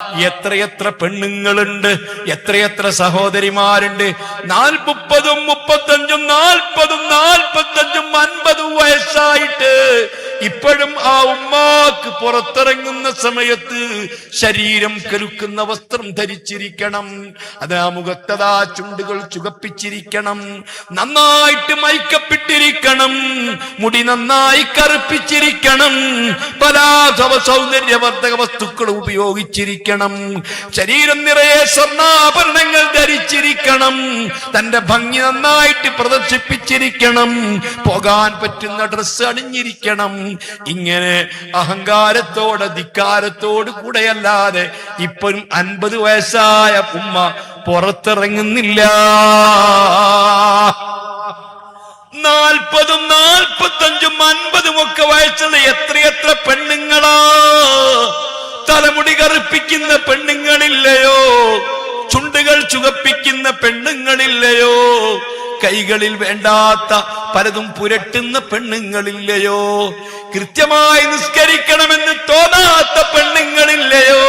എത്രയെത്ര പെണ്ണുങ്ങളുണ്ട്, എത്രയെത്ര സഹോദരിമാരുണ്ട്. 40, 35, 40, 45, 50 വയസ്സായിട്ട് ഇപ്പോഴും ആ ഉമ്മാക്ക് പുറത്തിറങ്ങുന്ന സമയത്ത് ശരീരം കരുക്കുന്ന വസ്ത്രം ധരിച്ചിരിക്കണം. അതാ മുഖത്തതാ ചുണ്ടുകൾ ചുവപ്പിച്ചിരിക്കണം, നന്നായിട്ട് മൈക്കപ്പെട്ടിരിക്കണം, മുടി നന്നായി കറുപ്പിച്ചിരിക്കണം, പല സൗന്ദര്യവർദ്ധക വസ്തുക്കൾ ഉപയോഗിച്ചിരിക്കണം, ശരീരം നിറയെ സ്വർണ്ണാഭരണങ്ങൾ ധരിച്ചിരിക്കണം, തന്റെ ഭംഗി നന്നായിട്ട് പ്രദർശിപ്പിച്ചിരിക്കണം, പോകാൻ പറ്റുന്ന ഡ്രസ്സ് അണിഞ്ഞിരിക്കണം. ഇങ്ങനെ അഹങ്കാരത്തോടെ ധിക്കാരത്തോട് കൂടെയല്ലാതെ ഇപ്പോഴും 50 വയസ്സായ ഉമ്മ പുറത്തിറങ്ങുന്നില്ല. 40, 45, 50 ഒക്കെ വയസ്സുള്ള എത്രയെത്ര പെണ്ണുങ്ങളാ. തലമുടി കറുപ്പിക്കുന്ന പെണ്ണുങ്ങളില്ലയോ, ചുണ്ടുകൾ ചുവപ്പിക്കുന്ന പെണ്ണുങ്ങളില്ലയോ, കൈകളിൽ വേണ്ടാത്ത പലതും പുരട്ടുന്ന പെണ്ണുങ്ങളില്ലയോ, കൃത്യമായി നിസ്കരിക്കണമെന്ന് തോന്നാത്ത പെണ്ണുങ്ങളില്ലയോ,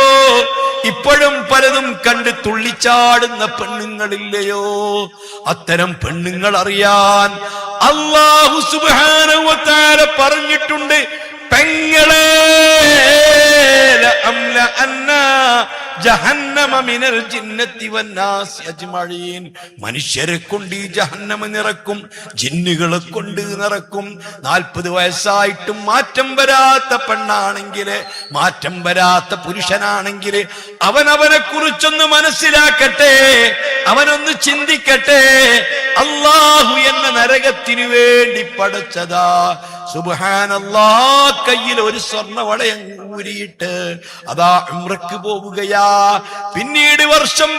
ഇപ്പോഴും പലതും കണ്ട് തുള്ളിച്ചാടുന്ന പെണ്ണുങ്ങളില്ലയോ? അത്തരം പെണ്ണുങ്ങൾ അറിയാൻ അല്ലാഹു സുബ്ഹാനഹു വ തആല പറഞ്ഞിട്ടുണ്ട്, പെങ്ങളെ ജഹന്നമ മിനൽ ജിന്നത്തി വന്നാസ് അജ്മഈൻ, മനുഷ്യരെ കൊണ്ട് ഈ ജഹന്നമ നിറക്കും, ജിന്നുകളെ കൊണ്ട് നിറക്കും. 40 വയസ്സായിട്ടും മാറ്റം വരാത്ത പെണ്ണാണെങ്കിൽ, മാറ്റം വരാത്ത പുരുഷനാണെങ്കിൽ അവനവനെ കുറിച്ചൊന്ന് മനസ്സിലാക്കട്ടെ, അവനൊന്ന് ചിന്തിക്കട്ടെ. അല്ലാഹു എന്ന നരകത്തിനു വേണ്ടി പടച്ചതാ. സുബ്ഹാനല്ലാഹ്, കയ്യിൽ ഒരു സ്വർണ്ണ വളയം ഊരിയിട്ട് അതാ ഉംറക്ക് പോവുകയാ. പിന്നീട് വർഷം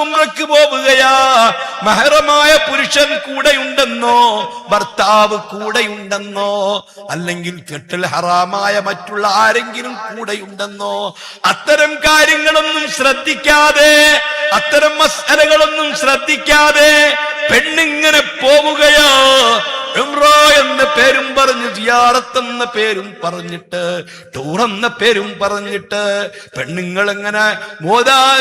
ഉംറക്ക് പോവുകയാ. മഹറമായ പുരുഷൻ കൂടെയുണ്ടെന്നോ, ഭർത്താവ് കൂടെയുണ്ടെന്നോ, അല്ലെങ്കിൽ കെട്ടൽ ഹറാമായ മറ്റുള്ള ആരെങ്കിലും കൂടെയുണ്ടെന്നോ, അത്തരം കാര്യങ്ങളൊന്നും ശ്രദ്ധിക്കാതെ, അത്തരം മസ്അലകളൊന്നും ശ്രദ്ധിക്കാതെ പെണ്ണിങ്ങനെ പോവുകയോ. ഉംറ എന്ന പേരും പറഞ്ഞ്, സിയാറത്ത് എന്ന പേരും പറഞ്ഞിട്ട്, ടൂർ എന്ന പേരും പറഞ്ഞിട്ട് പെണ്ണുങ്ങൾ എങ്ങനെ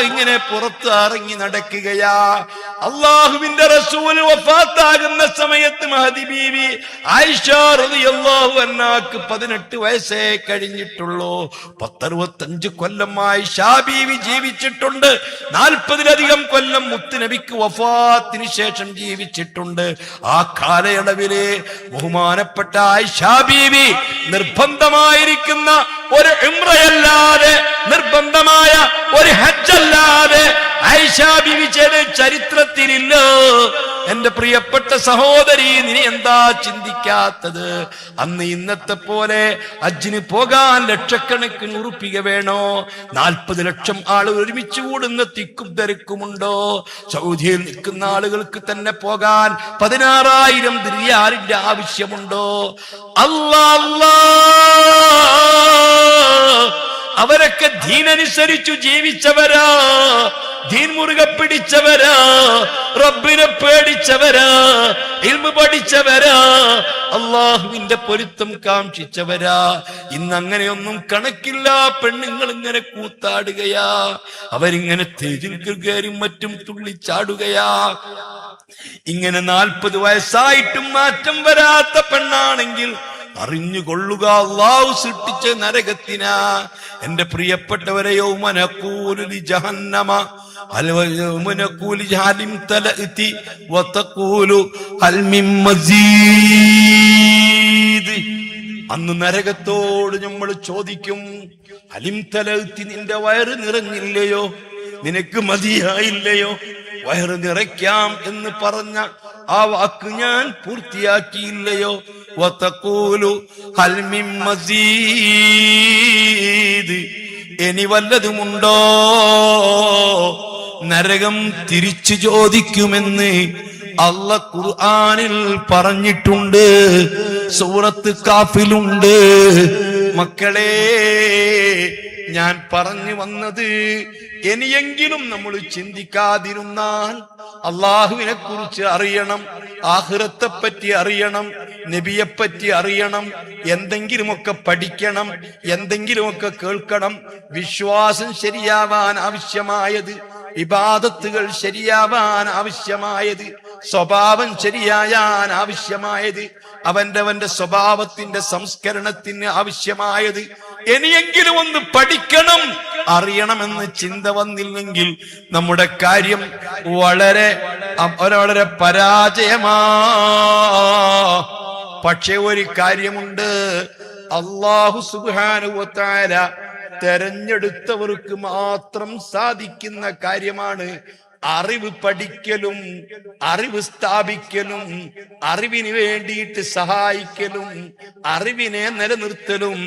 ഇങ്ങനെ പുറത്ത് ഇറങ്ങി നടക്കുകയാ. അള്ളാഹുവിന്റെ റസൂൽ വഫാത്താകുന്ന സമയത്ത് മഹദി ബീവി ആയിഷ റളിയല്ലാഹു അൻഹാക്ക് 18 വയസ്സേ കഴിഞ്ഞിട്ടുള്ളൂ. 65 കൊല്ലം ആയിഷ ബീവി ജീവിച്ചിട്ടുണ്ട്. 40-ലധികം കൊല്ലം മുത്തുനബിക്ക് വഫാത്തിന് ശേഷം ജീവിച്ചിട്ടുണ്ട്. ആ കാലയളവിലെ ബഹുമാനപ്പെട്ട ആയിഷ ബീവി നിർബന്ധമായിരിക്കുന്ന ഒരു ഉംറയല്ലാതെ, നിർബന്ധമായ ഒരു ഹജ്ജല്ലാതെ ആയിഷ ബീവി ചെയ്ത ചരിത്രത്തിലില്ല. എന്റെ പ്രിയപ്പെട്ട സഹോദരി, നീ എന്താ ചിന്തിക്കാത്തത്? അന്ന് ഇന്നത്തെ പോലെ ഹജ്ജിന് പോകാൻ ലക്ഷക്കണക്കിന് ഉറുപ്പിക വേണോ? 40 ലക്ഷം ആളുകൾ ഒരുമിച്ച് കൂടുന്ന തിക്കും തിരക്കുമുണ്ടോ? സൗദിയിൽ നിൽക്കുന്ന ആളുകൾക്ക് തന്നെ പോകാൻ 16,000 റിയാലിന്റെ ആവശ്യമുണ്ടോ? അല്ലാ, അവരൊക്കെ ദീനനുസരിച്ചു ജീവിച്ചവരാ, ദീൻ മുറുകെ പിടിച്ചവരാ, റബ്ബിനെ പേടിച്ചവരാ, ഇൽമു പഠിച്ചവരാ, അള്ളാഹുവിന്റെ പൊരുത്തം കാംക്ഷിച്ചവരാ. ഇന്ന് അങ്ങനെയൊന്നും കണക്കില്ല. പെണ്ണുങ്ങൾ ഇങ്ങനെ കൂത്താടുകയാ, അവരിങ്ങനെ തേജിൽ കയറി മറ്റും തുള്ളിച്ചാടുകയാ. ഇങ്ങനെ 40 വയസ്സായിട്ടും മാറ്റം വരാത്ത പെണ്ണാണെങ്കിൽ അറിഞ്ഞുകൊള്ളുക, അല്ലാഹു സൃഷ്ടിച്ച നരകത്തിനാ. എന്റെ പ്രിയപ്പെട്ടവരെ, യൗമ നഖൂലു ലി ജഹന്നമ യൗമ നഖൂലു ഹലിം തലഅതി വതഖൂലു ഹൽ മിൻ മസീദ്. അന്ന് നരകത്തോട് നമ്മൾ ചോദിക്കും, ഹലിം തലഅതി, നിന്റെ വയറ് നിറഞ്ഞില്ലയോ? നിനക്ക് മതിയായില്ലയോ? വയറ് നിറയ്ക്കാം എന്ന് പറഞ്ഞ ആ വാക്ക് ഞാൻ പൂർത്തിയാക്കിയില്ലയോ? വതഖൂലു ഹൽ മിൻ മസീദ്, ഇനി വല്ലതുമുണ്ടോ? നരകം തിരിച്ചു ചോദിക്കുമെന്ന് അല്ലാഹ് ഖുർആനിൽ പറഞ്ഞിട്ടുണ്ട്, സൂറത്ത് കാഫിലുണ്ട്. മക്കളെ, ഞാൻ പറഞ്ഞു വന്നത്, ഇനിയെങ്കിലും നമ്മൾ ചിന്തിക്കാതിരുന്നാൽ അള്ളാഹുവിനെ കുറിച്ച് അറിയണം, ആഖിറത്തെ പറ്റി അറിയണം, നബിയെപ്പറ്റി അറിയണം, എന്തെങ്കിലുമൊക്കെ പഠിക്കണം, എന്തെങ്കിലുമൊക്കെ കേൾക്കണം. വിശ്വാസം ശരിയാവാൻ ആവശ്യമായത്, ഇബാദത്തുകൾ ശരിയാവാൻ ആവശ്യമായത്, സ്വഭാവം ശരിയായാൻ ആവശ്യമായത്, അവന്റെ സ്വഭാവത്തിന്റെ സംസ്കരണത്തിന് ആവശ്യമായത് ഇനിയെങ്കിലും ഒന്ന് പഠിക്കണം, അറിയണമെന്ന് ചിന്ത വന്നില്ലെങ്കിൽ നമ്മുടെ കാര്യം വളരെ വളരെ പരാജയമാ. പക്ഷെ ഒരു കാര്യമുണ്ട്, അല്ലാഹു സുബ്ഹാനഹു വ തആല തെരഞ്ഞെടുത്തവർക്ക് മാത്രം സാധിക്കുന്ന കാര്യമാണ് അറിവ് പഠിക്കലും, അറിവ് സ്ഥാപിക്കലും, അറിവിന് വേണ്ടിയിട്ട് സഹായിക്കലും, അറിവിനെ നിലനിർത്തലും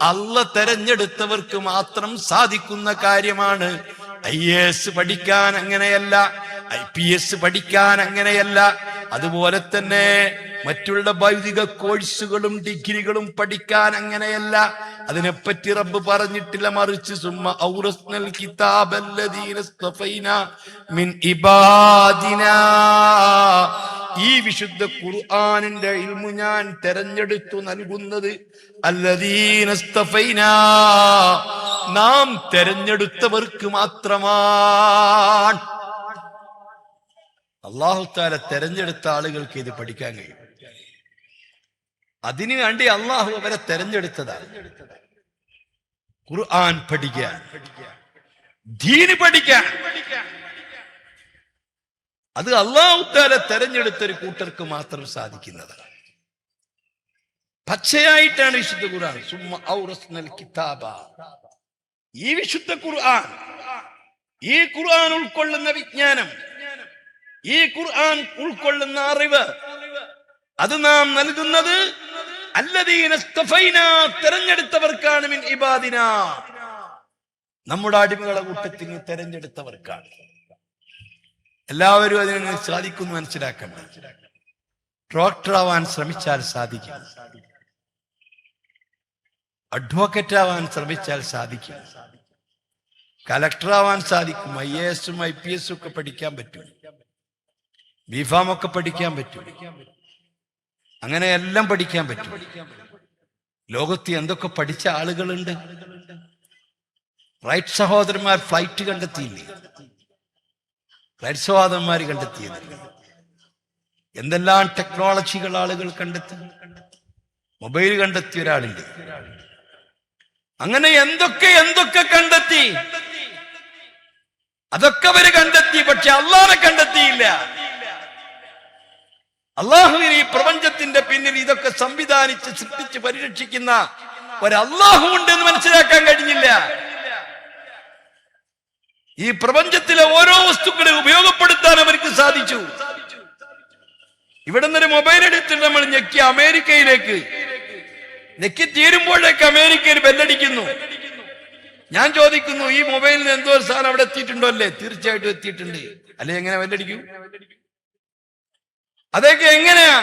അല്ലാഹ് തെരഞ്ഞെടുത്തവർക്ക് മാത്രം സാധിക്കുന്ന കാര്യമാണ്. IAS പഠിക്കാൻ അങ്ങനെയല്ല, IPS പഠിക്കാൻ അങ്ങനെയല്ല, അതുപോലെ തന്നെ മറ്റുള്ള ഭൗതിക കോഴ്സുകളും ഡിഗ്രികളും പഠിക്കാൻ അങ്ങനെയല്ല. അതിനെപ്പറ്റി റബ്ബ് പറഞ്ഞിട്ടില്ല, മറിച്ച് സുമ്മ ഔറസ്നൽ കിതാബല്ലദീന ഇസ്തഫൈനാ മിൻ ഇബാദിനാ, ഈ വിശുദ്ധ ഖുർആനിന്റെ ഇൽമു ഞാൻ തെരഞ്ഞെടുത്തു നൽകുന്നത് അല്ലദീന ഇസ്തഫൈനാ, നാം തെരഞ്ഞെടുത്തവർക്ക് മാത്രമാണ്. അല്ലാഹു തആല തെരഞ്ഞെടുത്ത ആളുകൾക്ക് ഇത് പഠിക്കാൻ കഴിയും. അതിനു വേണ്ടി അള്ളാഹു അവരെ തെരഞ്ഞെടുത്തതാണ്. ഖുർആൻ പഠിക്കാൻ, ദീന് പഠിക്കാൻ, അത് അള്ളാഹു തആല തെരഞ്ഞെടുത്ത ഒരു കൂട്ടർക്ക് മാത്രം സാധിക്കുന്നതാണ്. പച്ചയായിട്ടാണ് വിശുദ്ധ ഖുർആൻ. സുമ്മ ഔറസ്നൽ കിതാബ, ഈ വിശുദ്ധ ഖുർആൻ, ഈ ഖുർആൻ ഉൾക്കൊള്ളുന്ന വിജ്ഞാനം, ഈ ഖുർആൻ ഉൾക്കൊള്ളുന്ന അറിവ്, അത് നാം നൽകുന്നത് അല്ലദീന ഇസ്തഫൈനാ, തെരഞ്ഞെടുത്തവർക്കാണ്, മിൻ ഇബാദിനാ, നമ്മുടെ അടിമകളെ കൂട്ടത്തിന് തെരഞ്ഞെടുത്തവർക്കാണ്. എല്ലാവരും അതിന് സാധിക്കുന്നു മനസ്സിലാക്കണ്ട. ഡോക്ടറാവാൻ ശ്രമിച്ചാൽ സാധിക്കും, അഡ്വക്കേറ്റ് ആവാൻ ശ്രമിച്ചാൽ സാധിക്കും, കലക്ടറാവാൻ സാധിക്കും, IAS IPS ഒക്കെ പഠിക്കാൻ പറ്റും, ബിഫാം ഒക്കെ പഠിക്കാൻ പറ്റും, അങ്ങനെ എല്ലാം പഠിക്കാൻ പറ്റും. ലോകത്ത് എന്തൊക്കെ പഠിച്ച ആളുകളുണ്ട്. റൈറ്റ് സഹോദരന്മാർ ഫ്ലൈറ്റ് കണ്ടെത്തിയില്ലേ? റൈറ്റ് സഹോദരന്മാർ കണ്ടെത്തിയത് എന്തെല്ലാം ടെക്നോളജികൾ ആളുകൾ കണ്ടെത്തി. മൊബൈൽ കണ്ടെത്തിയ ഒരാളില്ലേ? അങ്ങനെ എന്തൊക്കെ കണ്ടെത്തി. അതൊക്കെ അവര് കണ്ടെത്തി, പക്ഷെ അല്ലാഹുവിനെ കണ്ടെത്തിയില്ല. അള്ളാഹുവിന് ഈ പ്രപഞ്ചത്തിന്റെ പിന്നിൽ ഇതൊക്കെ സംവിധാനിച്ച് സൃഷ്ടിച്ച് പരിരക്ഷിക്കുന്ന ഒരല്ലാഹു ഉണ്ട് എന്ന് മനസ്സിലാക്കാൻ കഴിഞ്ഞില്ല. ഈ പ്രപഞ്ചത്തിലെ ഓരോ വസ്തുക്കളെ ഉപയോഗപ്പെടുത്താൻ അവർക്ക് സാധിച്ചു. ഇവിടെ നിന്നൊരു മൊബൈൽ എടുത്തിട്ട് നമ്മൾ ഞെക്കി അമേരിക്കയിലേക്ക്, ഞെക്കി തീരുമ്പോഴേക്ക് അമേരിക്കയിൽ ബെല്ലടിക്കുന്നു. ഞാൻ ചോദിക്കുന്നു, ഈ മൊബൈലിന് എന്തോ ഒരു സാധനം അവിടെ എത്തിയിട്ടുണ്ടോ? അല്ലേ, തീർച്ചയായിട്ടും എത്തിയിട്ടുണ്ട്. അല്ലെ എങ്ങനെ ബെല്ലടിക്കും? അതൊക്കെ എങ്ങനെയാ?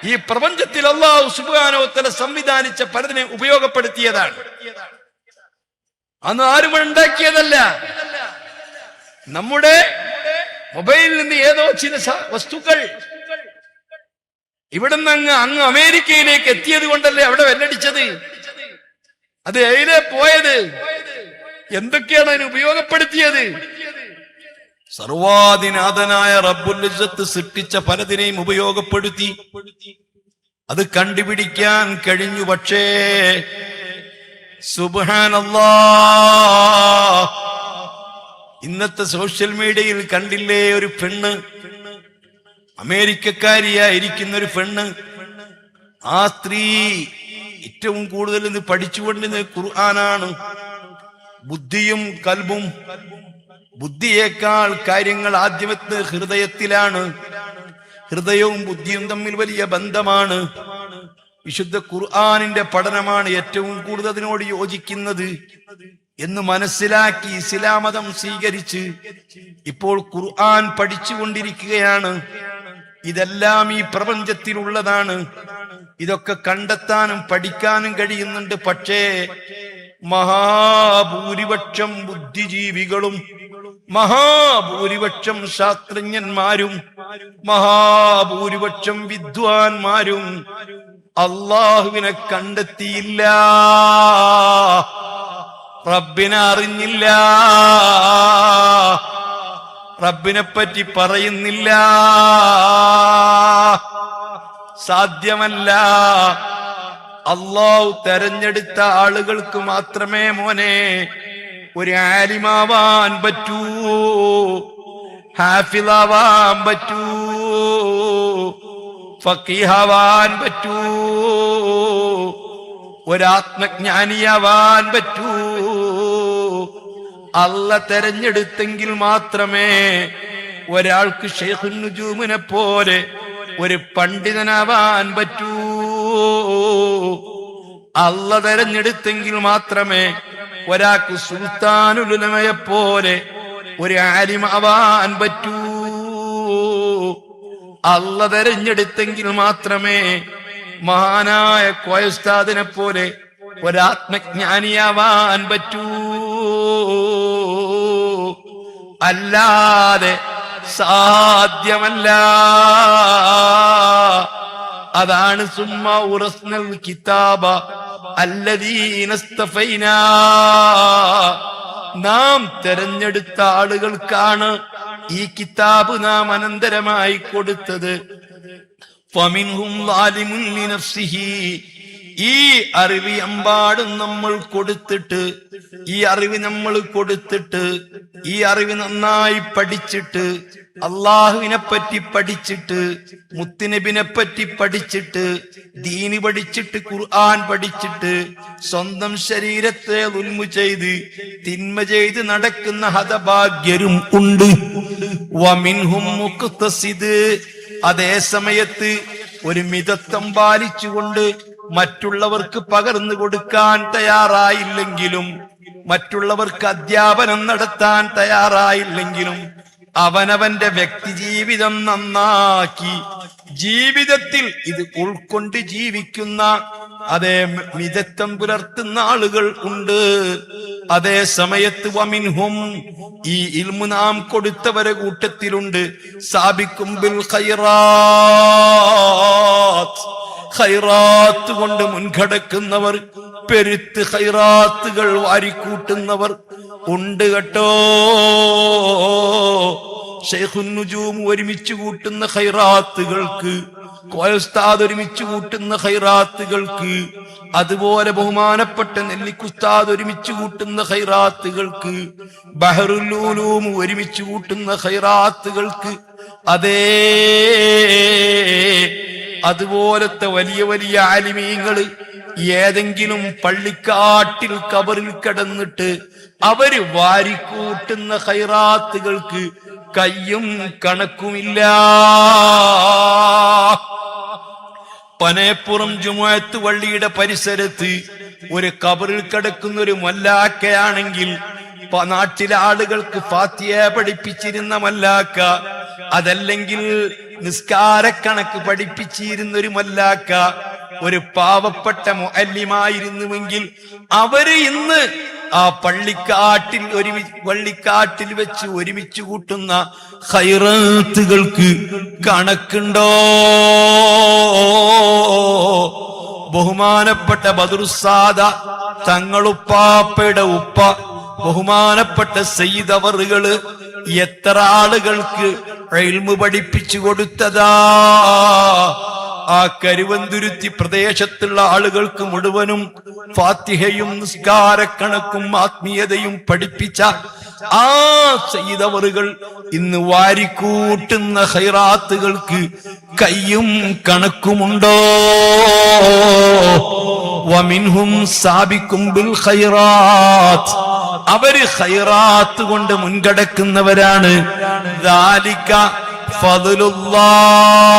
ഈ പ്രപഞ്ചത്തിൽ അല്ലാഹു സുബ്ഹാനഹു വ തആല സംവിധാനിച്ച പലതിനെ ഉപയോഗപ്പെടുത്തിയതാണ്. അന്ന് ആരും ഉണ്ടാക്കിയതല്ല. നമ്മുടെ മൊബൈലിൽ നിന്ന് ഏതോ ചില വസ്തുക്കൾ ഇവിടുന്ന് അങ്ങ് അമേരിക്കയിലേക്ക് എത്തിയത് കൊണ്ടല്ലേ അവിടെ വെല്ലടിച്ചത്. അത് എവിടെ പോയത്? എന്തൊക്കെയാണ് അതിന് ഉപയോഗപ്പെടുത്തിയത്? സർവാധിനാഥനായ റബ്ബുൽ ഇസ്സത്ത് സൃഷ്ടിച്ച പലതിനെയും ഉപയോഗപ്പെടുത്തി. അത് കണ്ടുപിടിക്കാൻ കഴിഞ്ഞു. പക്ഷേ സുബ്ഹാനല്ലാഹ്, ഇന്നത്തെ സോഷ്യൽ മീഡിയയിൽ കണ്ടില്ലേ ഒരു പെണ്ണ്, അമേരിക്കക്കാരിയായിരിക്കുന്ന ഒരു പെണ്ണ്. ആ സ്ത്രീ ഏറ്റവും കൂടുതൽ ഇന്ന് പഠിച്ചുകൊണ്ടിരുന്നത് ഖുർആനാണ്. ബുദ്ധിയും കൽബും, ബുദ്ധിയേക്കാൾ കാര്യങ്ങൾ ആദ്യമെത്ത് ഹൃദയത്തിലാണ്. ഹൃദയവും ബുദ്ധിയും തമ്മിൽ വലിയ ബന്ധമാണ്. വിശുദ്ധ ഖുർആനിന്റെ പഠനമാണ് ഏറ്റവും കൂടുതൽ അതിനോട് യോജിക്കുന്നത് എന്ന് മനസ്സിലാക്കി ഇസ്ലാം മതം സ്വീകരിച്ച് ഇപ്പോൾ ഖുർആൻ പഠിച്ചുകൊണ്ടിരിക്കുകയാണ്. ഇതെല്ലാം ഈ പ്രപഞ്ചത്തിലുള്ളതാണ്. ഇതൊക്കെ കണ്ടെത്താനും പഠിക്കാനും കഴിയുന്നുണ്ട്. പക്ഷേ മഹാഭൂരിപക്ഷം ബുദ്ധിജീവികളും മഹാഭൂരിപക്ഷം ശാസ്ത്രജ്ഞന്മാരും മഹാഭൂരിപക്ഷം വിദ്വാൻമാരും അള്ളാഹുവിനെ കണ്ടെത്തിയില്ല, റബ്ബിനെ അറിഞ്ഞില്ല, റബ്ബിനെ പറ്റി പറയുന്നില്ല. സാധ്യമല്ല. അള്ളാഹു തെരഞ്ഞെടുത്ത ആളുകൾക്ക് മാത്രമേ മോനെ ഒരു ആലിമാവാൻ പറ്റൂ, ഹാഫിളാവാൻ പറ്റൂ, ഫഖീഹാവാൻ പറ്റൂ, ഒരാത്മജ്ഞാനിയാവാൻ പറ്റൂ. അല്ല തെരഞ്ഞെടുത്തെങ്കിൽ മാത്രമേ ഒരാൾക്ക് ശൈഖുൻ നുജൂമിനെ പോലെ ഒരു പണ്ഡിതനാവാൻ പറ്റൂ. അല്ല തെരഞ്ഞെടുത്തെങ്കിൽ മാത്രമേ ഒരാൾക്ക് സുൽത്താനുൽ ഉലമയെ പോലെ ഒരു ആലിമാവാൻ പറ്റൂ. അല്ല തെരഞ്ഞെടുത്തെങ്കിൽ മാത്രമേ മഹാനായ കോയ ഉസ്താദിനെ പോലെ ഒരാത്മജ്ഞാനിയാവാൻ പറ്റൂ. അല്ലാതെ സാധ്യമല്ല. അതാണ് സുമ്മ ഉറസ്നൽ കിതാബ അല്ലദീന ഇസ്തഫൈനാ, നാം തെരഞ്ഞെടുത്ത ആളുകൾക്കാണ് ഈ കിതാബ് നാം അനന്തരമായി കൊടുത്തത്. ഫമിൻഹും ളാലിമുൻ ലിനഫ്സിഹി, ഈ അറിവ് എമ്പാടും നമ്മൾ കൊടുത്തിട്ട്, ഈ അറിവ് നമ്മൾ കൊടുത്തിട്ട്, ഈ അറിവ് നന്നായി പഠിച്ചിട്ട്, അള്ളാഹുവിനെ പറ്റി പഠിച്ചിട്ട്, മുത്തുനബിനെ പറ്റി പഠിച്ചിട്ട്, ദീന് പഠിച്ചിട്ട്, ഖുർആൻ പഠിച്ചിട്ട്, സ്വന്തം ശരീരത്തെ ദുൽമു ചെയ്ത് തിന്മ ചെയ്ത് നടക്കുന്ന ഹതഭാഗ്യരും ഉണ്ട്. വമിൻഹും മുഖ്തസിദ്, അതേ സമയത്ത് ഒരു മിതത്വം പാലിച്ചുകൊണ്ട് മറ്റുള്ളവർക്ക് പകർന്നു കൊടുക്കാൻ തയ്യാറായില്ലെങ്കിലും, മറ്റുള്ളവർക്ക് അധ്യാപനം നടത്താൻ തയ്യാറായില്ലെങ്കിലും അവനവന്റെ വ്യക്തി ജീവിതം നന്നാക്കി ജീവിതത്തിൽ ഇത് ഉൾക്കൊണ്ട് ജീവിക്കുന്ന അതേ മിതത്വം പുലർത്തുന്ന ആളുകൾ ഉണ്ട്. അതേ സമയത്ത് വമിൻഹും, ഈ ഇൽമു നാം കൊടുത്തവരെ കൂട്ടത്തിലുണ്ട് സാബിക്കും ബിൽ ഖൈറാത്ത്, ഖൈറാത്ത് കൊണ്ട് മുൻകടക്കുന്നവർ, പെരുത്ത് ഖൈറാത്തുകൾ വാരിക്കൂട്ടുന്നവർ ഉണ്ട് കേട്ടോ. ശൈഖുൻ നുജൂം ഒരുമിച്ച് കൂട്ടുന്ന ഖൈറാത്തുകൾക്ക്, കോയ ഉസ്താദ് ഒരുമിച്ച് കൂട്ടുന്ന ഖൈറാത്തുകൾക്ക്, അതുപോലെ ബഹുമാനപ്പെട്ട നെല്ലിക്കുസ്താദ് ഒരുമിച്ച് കൂട്ടുന്ന ഖൈറാത്തുകൾക്ക്, ബഹറുൽ ഉലൂം ഒരുമിച്ച് കൂട്ടുന്ന ഖൈറാത്തുകൾക്ക്, അതേ അതുപോലത്തെ വലിയ വലിയ ആലിമീങ്ങള് ഏതെങ്കിലും പള്ളിക്കാട്ടിൽ കബറിൽ കിടന്നിട്ട് അവര് വാരിക്കൂട്ടുന്ന ഖൈറാത്തുകൾക്ക് കയ്യും കണക്കുമില്ല. പനേപ്പുറം ജുമുഅത്ത് പള്ളിയുടെ പരിസരത്ത് ഒരു കബറിൽ കിടക്കുന്ന ഒരു മല്ലാക്കയാണെങ്കിൽ നാട്ടിലെ ആളുകൾക്ക് ഫാത്തിഹ പഠിപ്പിച്ചിരുന്ന മല്ലാക്ക, അതല്ലെങ്കിൽ നിസ്കാരക്കണക്ക് പഠിപ്പിച്ചിരുന്ന ഒരു മല്ലാക്ക, ഒരു പാവപ്പെട്ട മുഅല്ലിമായിരുന്നുവെങ്കിൽ അവര് ഇന്ന് ആ പള്ളിക്കാട്ടിൽ വെച്ച് ഒരുമിച്ച് കൂട്ടുന്ന ഖൈറാത്തുകൾക്ക് കണക്കുണ്ടോ? ബഹുമാനപ്പെട്ട ബദറുസ്സാദ തങ്ങളുപ്പാപ്പയുടെ ഉപ്പ ബഹുമാനപ്പെട്ട സയ്യിദ് അവറുകള് എത്ര ആളുകൾക്ക് ഇൽമു പഠിപ്പിച്ചു കൊടുത്തതാ. ആ കരുവന്തുരുത്തി പ്രദേശത്തുള്ള ആളുകൾക്ക് മുഴുവനും ഫാത്തിഹയും നിസ്കാരക്കണക്കും ആത്മീയതയും പഠിപ്പിച്ച ആ സയ്യിദ് അവറുകൾ ഇന്ന് വാരിക്കൂട്ടുന്ന ഖൈറാത്തുകൾക്ക് കയ്യും കണക്കുമുണ്ടോ? വമിൻഹും സാബിക്കും ബിൽ ഖൈറാത്ത്, അവര് ഖൈറാത്ത് കൊണ്ട് മുൻകടക്കുന്നവരാണ്. ദാലിക ഫദ്ലുല്ലാഹ്,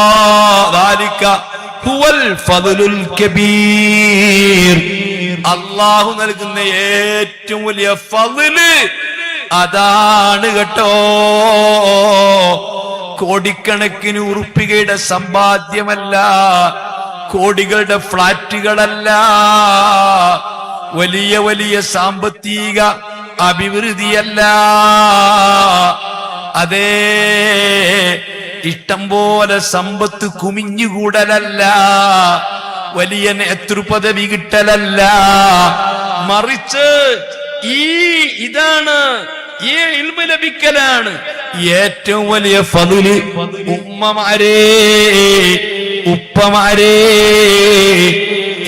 ദാലിക ഹുവൽ ഫദ്ലുൽ കബീർ, അല്ലാഹു നൽകുന്ന ഏറ്റവും വലിയ ഫദ്ല് അതാണ് കേട്ടോ. കോടിക്കണക്കിന് ഉറുപ്പികയുടെ സമ്പാദ്യമല്ല, കോടികളുടെ ഫ്ലാറ്റുകളല്ല, വലിയ വലിയ സാമ്പത്തിക അഭിവൃദ്ധിയല്ല. അതേ ഇഷ്ടം പോലെ സമ്പത്ത് കുമിഞ്ഞുകൂടലല്ല, വലിയ നേതൃപദവി കിട്ടലല്ല, മറിച്ച് ഇതാണ് ഈ ഇൽമു ലഭിക്കലാണ് ഏറ്റവും വലിയ ഫദ്ല്. ഉമ്മമാരേ, ഉപ്പമാരേ,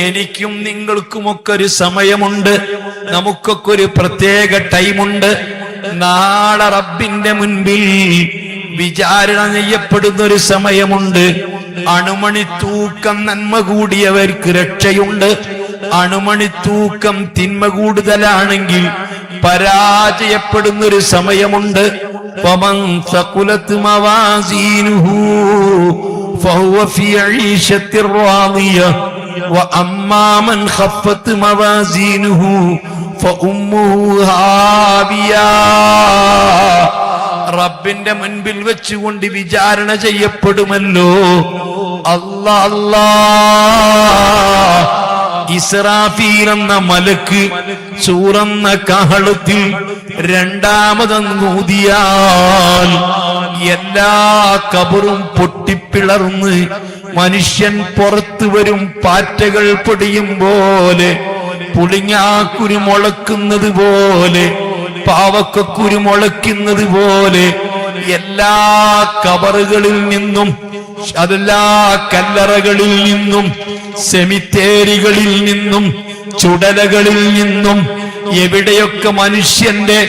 എനിക്കും നിങ്ങൾക്കുമൊക്കെ ഒരു സമയമുണ്ട്, നമുക്കൊക്കെ ഒരു പ്രത്യേക ടൈമുണ്ട്. നാളെ റബ്ബിന്റെ മുൻപിൽ വിചാരണ ചെയ്യപ്പെടുന്ന ഒരു സമയമുണ്ട്. അണുമണി തൂക്കം നന്മ കൂടിയവർക്ക് രക്ഷയുണ്ട്, അണുമണി തൂക്കം തിന്മ കൂടുതലാണെങ്കിൽ പരാജയപ്പെടുന്നൊരു സമയമുണ്ട്. വമൻ സഖുലത് മവാസീനുഹു ഫഹുവ ഫീ ഈശത്തിർ റാദിയ വഅമ്മാ മൻ ഖഫത് മവാസീനുഹു ഫഉമ്മുഹു ഹാവിയ. റബ്ബിന്റെ മുൻപിൽ വെച്ചുകൊണ്ട് വിചാരണ ചെയ്യപ്പെടുമല്ലോ. അല്ലാ ഇസ്രാഫീൽ എന്ന മലക്ക് സൂറന്ന കാഹളത്തിൽ രണ്ടാമതൊന്നൂതിയാൽ എല്ലാ കബറും പൊട്ടിപ്പിളർന്ന് മനുഷ്യൻ പുറത്തു വരും. പാറ്റകൾ പൊടിയും പോലെ, പുളിങ്ങാക്കുരു മുളക്കുന്നത് പോലെ, പാവക്കുരു മുളയ്ക്കുന്നത് പോലെ എല്ലാ കബറുകളിൽ നിന്നും, അതെല്ലാ കല്ലറകളിൽ നിന്നും, സെമിത്തേരികളിൽ നിന്നും, ചുടലകളിൽ നിന്നും എവിടെയൊക്കെ മനുഷ്യന്റെ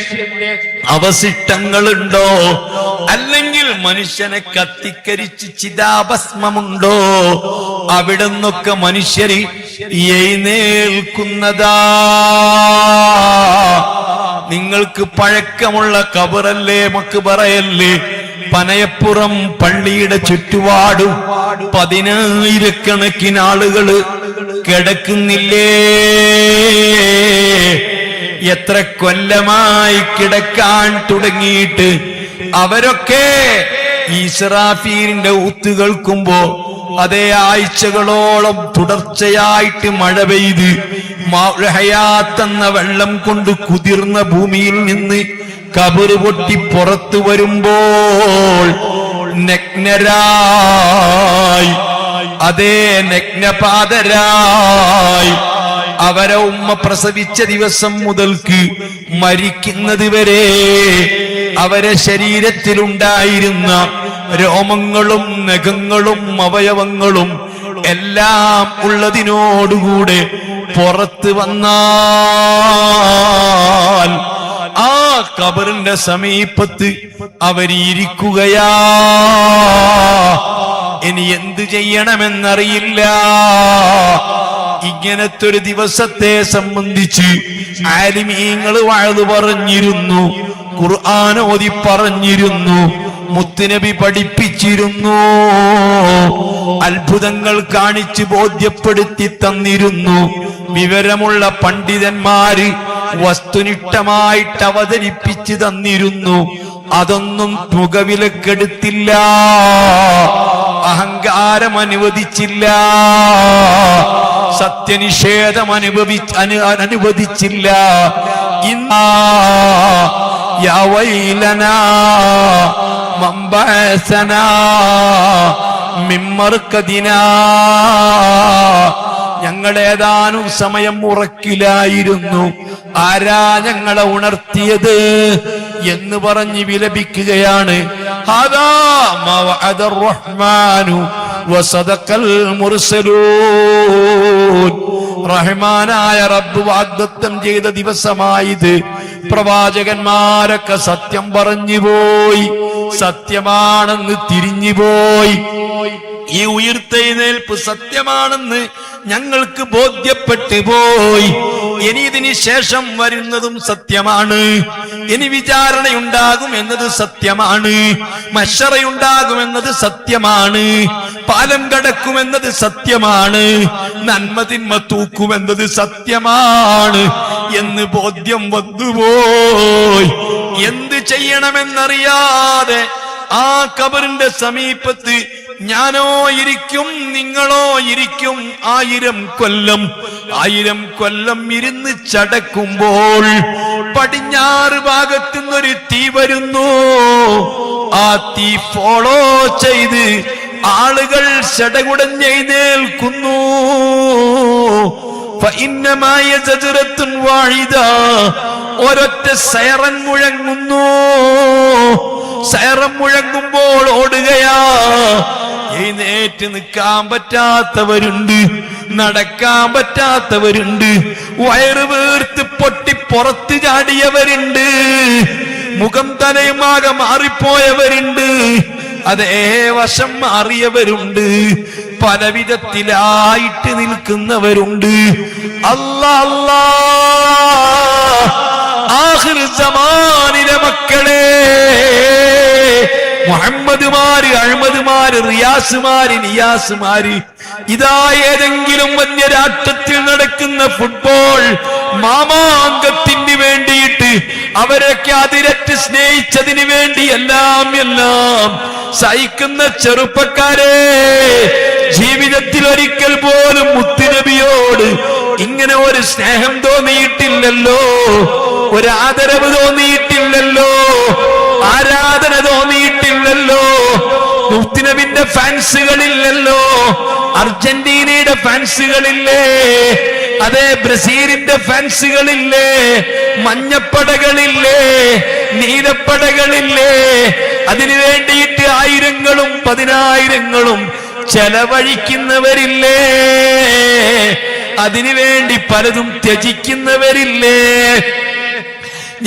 അവശിഷ്ടങ്ങളുണ്ടോ, അല്ലെങ്കിൽ മനുഷ്യനെ കത്തിക്കരിച്ച് ചിതാഭസ്മമുണ്ടോ, അവിടെ നിന്നൊക്കെ മനുഷ്യര് എഴുന്നേൽക്കുന്നതാ. നിങ്ങൾക്ക് പഴക്കമുള്ള കബറല്ലേ, മക്ബറയല്ലേ? പനയപ്പുറം പള്ളിയുടെ ചുറ്റുപാടും 10,000 ആളുകള് കിടക്കുന്നില്ലേ? എത്ര കൊല്ലമായി കിടക്കാൻ തുടങ്ങിയിട്ട്. അവരൊക്കെ ഇസ്രാഫീലിന്റെ ഊത്ത് കേൾക്കുമ്പോ അതേ ആഴ്ചകളോളം തുടർച്ചയായിട്ട് മഴ പെയ്ത് ഹയാത്തെന്ന വെള്ളം കൊണ്ട് കുതിർന്ന ഭൂമിയിൽ നിന്ന് കബറ് പൊട്ടി പുറത്തു വരുമ്പോൾ നഗ്നരായി, അതേ നഗ്നപാതരായി, അവരെ ഉമ്മ പ്രസവിച്ച ദിവസം മുതൽക്ക് മരിക്കുന്നത് വരെ അവരെ ശരീരത്തിലുണ്ടായിരുന്ന രോമങ്ങളും നഖങ്ങളും അവയവങ്ങളും എല്ലാം ഉള്ളതിനോടുകൂടെ പുറത്ത് വന്നാൽ ആ ഖബറിന്റെ സമീപത്ത് അവരിയ്ക്കുകയാ. ഇനി എന്തു ചെയ്യണമെന്നറിയില്ല. ഇങ്ങനത്തെ ഒരു ദിവസത്തെ സംബന്ധിച്ച് ആലിമീങ്ങൾ വഅദ് പറഞ്ഞിരുന്നു, ഖുർആൻ ഓതി പറഞ്ഞിരുന്നു, മുത്തുനബി പഠിപ്പിച്ചിരുന്നു, അത്ഭുതങ്ങൾ കാണിച്ച് ബോധ്യപ്പെടുത്തി തന്നിരുന്നു. വിവരമുള്ള പണ്ഡിതന്മാര് വസ്തുനിഷ്ഠമായിട്ട് അവതരിപ്പിച്ചു തന്നിരുന്നു. അതൊന്നും മുഖവിലക്കെടുത്തില്ല, അഹങ്കാരം അനുവദിച്ചില്ല, സത്യനിഷേധം അനുവദിച്ചില്ല. യാ വൈലനാ മൻ ബഅസനാ മിൻ മർകദിനാ, ഞങ്ങളേതാനും സമയം ഉറക്കിലായിരുന്നു, ആരാ ഞങ്ങളെ ഉണർത്തിയത് എന്ന് പറഞ്ഞ് വിലപിക്കുകയാണ്. ഹാദാ മാ വഅദർ റഹ്മാനു വസദഖൽ മുർസലൂൻ. റഹ്മാനായ റബ്ബ് വാഗ്ദത്തം ചെയ്ത ദിവസമായത്. പ്രവാചകന്മാരൊക്കെ സത്യം പറഞ്ഞുപോയി, സത്യമാണെന്ന് തിരിഞ്ഞുപോയി. ഈ ഉയർത്തെഴുന്നേൽപ്പ് സത്യമാണെന്ന് ഞങ്ങൾക്ക് ബോധ്യപ്പെട്ടു പോയി. ഇനി ഇതിന് ശേഷം വരുന്നതും സത്യമാണ്. ഇനി വിചാരണയുണ്ടാകും എന്നത് സത്യമാണ്, മഹ്ശറയുണ്ടാകുമെന്നത് സത്യമാണ്, പാലം കടക്കുമെന്നത് സത്യമാണ്, നന്മ തിന്മ തൂക്കുമെന്നത് സത്യമാണ് എന്ന് ബോധ്യം വന്നുപോയി. എന്ത് ചെയ്യണമെന്നറിയാതെ ആ ഖബറിന്റെ സമീപത്ത് ഞാനോ ഇരിക്കും, നിങ്ങളോ ഇരിക്കും. 1000 കൊല്ലം ഇരുന്ന് ചടക്കുമ്പോൾ പടിഞ്ഞാറ് ഭാഗത്തു നിന്നൊരു തീ വരുന്നു. ആ തീ ഫോളോ ചെയ്ത് ആളുകൾ ചടകുടഞ്ഞെഴുന്നേൽക്കുന്നു. ഒരൊറ്റ സൈറൻ മുഴങ്ങുന്നു. സൈറൻ മുഴങ്ങുമ്പോൾ ഓടുകയാ. എഴുന്നേറ്റ് നിൽക്കാൻ പറ്റാത്തവരുണ്ട്, നടക്കാൻ പറ്റാത്തവരുണ്ട്, വയറ് വീർത്ത് പൊട്ടി പുറത്ത് ചാടിയവരുണ്ട്, മുഖം തലയുമാകെ മാറിപ്പോയവരുണ്ട്, അതേ വശം മാറിയവരുണ്ട്, പല വിധത്തിലായിട്ട് നിൽക്കുന്നവരുണ്ട്. അല്ലാ അല്ലാ, ആഖിർ സമാനിലെ മക്കളെ, മുഹമ്മദുമാര്, അഹ്മദുമാര്, റിയാസുമാര്, നിയാസുമാര്, ഇതാ ഏതെങ്കിലും വന്യരാഷ്ട്രത്തിൽ നടക്കുന്ന ഫുട്ബോൾ മാമാങ്കത്തിന് വേണ്ടിയിട്ട് അവരൊക്കെ അതിരറ്റ് സ്നേഹിച്ചതിന് വേണ്ടി എല്ലാം സഹിക്കുന്ന ചെറുപ്പക്കാരെ, ജീവിതത്തിൽ ഒരിക്കൽ പോലും മുത്തുനബിയോട് ഇങ്ങനെ ഒരു സ്നേഹം തോന്നിയിട്ടില്ലല്ലോ, ഒരു ആദരവ് തോന്നിയിട്ടില്ലല്ലോ, ആരാധന തോന്നിയിട്ടില്ലല്ലോ. മുത്തുനബിന്റെ ഫാൻസുകളില്ലല്ലോ, അർജന്റീനയുടെ ഫാൻസുകളില്ലേ, അതേ ബ്രസീലിന്റെ ഫാൻസുകളില്ലേ, മഞ്ഞപ്പടകളില്ലേ, നീലപ്പടകളില്ലേ, അതിനു വേണ്ടിയിട്ട് 1000ങ്ങളും 10000ങ്ങളും ചെലവഴിക്കുന്നവരില്ലേ, അതിനുവേണ്ടി പലതും ത്യജിക്കുന്നവരില്ലേ.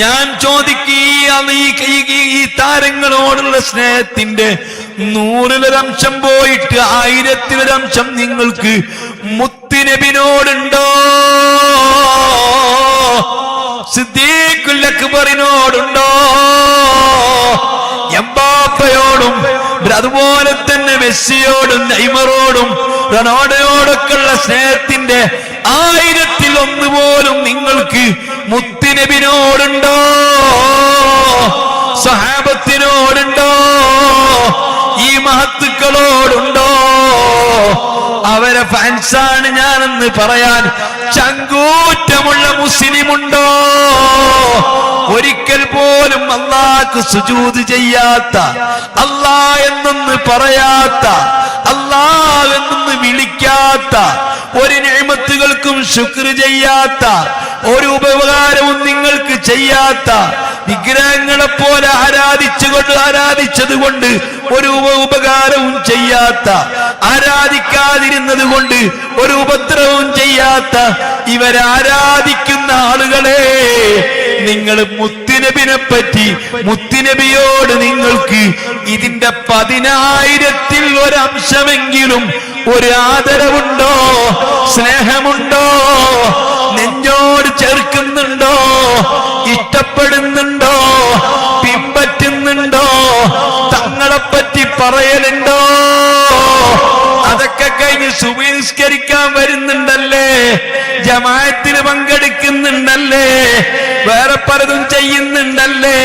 ഞാൻ ചോദിക്കുക, ഈ താരങ്ങളോടുള്ള സ്നേഹത്തിന്റെ 100-ലൊരംശം പോയിട്ട് 1000-ലൊരംശം നിങ്ങൾക്ക് മുത്തുനബിനോടുണ്ടോ? സിദ്ദീഖുൽ അക്ബറിനോടുണ്ടോ? എംബാപ്പയോടും അതുപോലെ തന്നെ മെസ്സിയോടും നെയ്മറോടും റൊണാൾഡോയോടൊക്കെയുള്ള സ്നേഹത്തിന്റെ 1000-ൽ1 പോലും നിങ്ങൾക്ക് മുത്തുനബിനോടുണ്ടോ? സഹാബത്തിനോടുണ്ടോ? ഈ മഹത്തുക്കളോടുണ്ടോ? അവരെ ഫാൻസാണ് ഞാനെന്ന് പറയാൻ ചങ്കൂറ്റമുള്ള മുസ്ലിമുണ്ടോ? ഒരിക്കൽ പോലും അല്ലാഹ്ക്ക് സുജൂദ് ചെയ്യാത്ത, അല്ലാഹ് എന്നൊന്ന് പറയാത്ത, അല്ലാഹ് എന്നൊന്ന് വിളിക്കാത്ത, ഒരു നിഅമത്തുകൾക്കും ശുക്ർ ചെയ്യാത്ത, ഒരു ഉപകാരവും നിങ്ങൾക്ക് ചെയ്യാത്ത, വിഗ്രഹങ്ങളെ പോലെ ആരാധിച്ചത് കൊണ്ട് ഒരു ഉപകാരവും ചെയ്യാത്ത, ആരാധിക്കാതിരുന്നത് കൊണ്ട് ഒരു ഉപദ്രവവും ചെയ്യാത്ത ഇവരാരാധിക്കുന്ന ആളുകളെ, നിങ്ങൾ മുത്തുനബിനെ പറ്റി, മുത്തുനബിയോട് നിങ്ങൾക്ക് ഇതിന്റെ 10000-ൽ1 ഒരു ആദരവുണ്ടോ? സ്നേഹമുണ്ടോ? നെഞ്ചോട് ചേർക്കുന്നുണ്ടോ? ഇഷ്ടപ്പെടുന്നുണ്ടോ? പിമ്പറ്റുന്നുണ്ടോ? തങ്ങളെപ്പറ്റി പറയലുണ്ടോ? അതൊക്കെ കഴിഞ്ഞ് സുബഹി നിസ്കരിക്കാൻ വരുന്നുണ്ടല്ലേ, ജമാഅത്തിന് പങ്കെടുക്കുന്നുണ്ടല്ലേ, വേറെ പലതും ചെയ്യുന്നുണ്ടല്ലേ,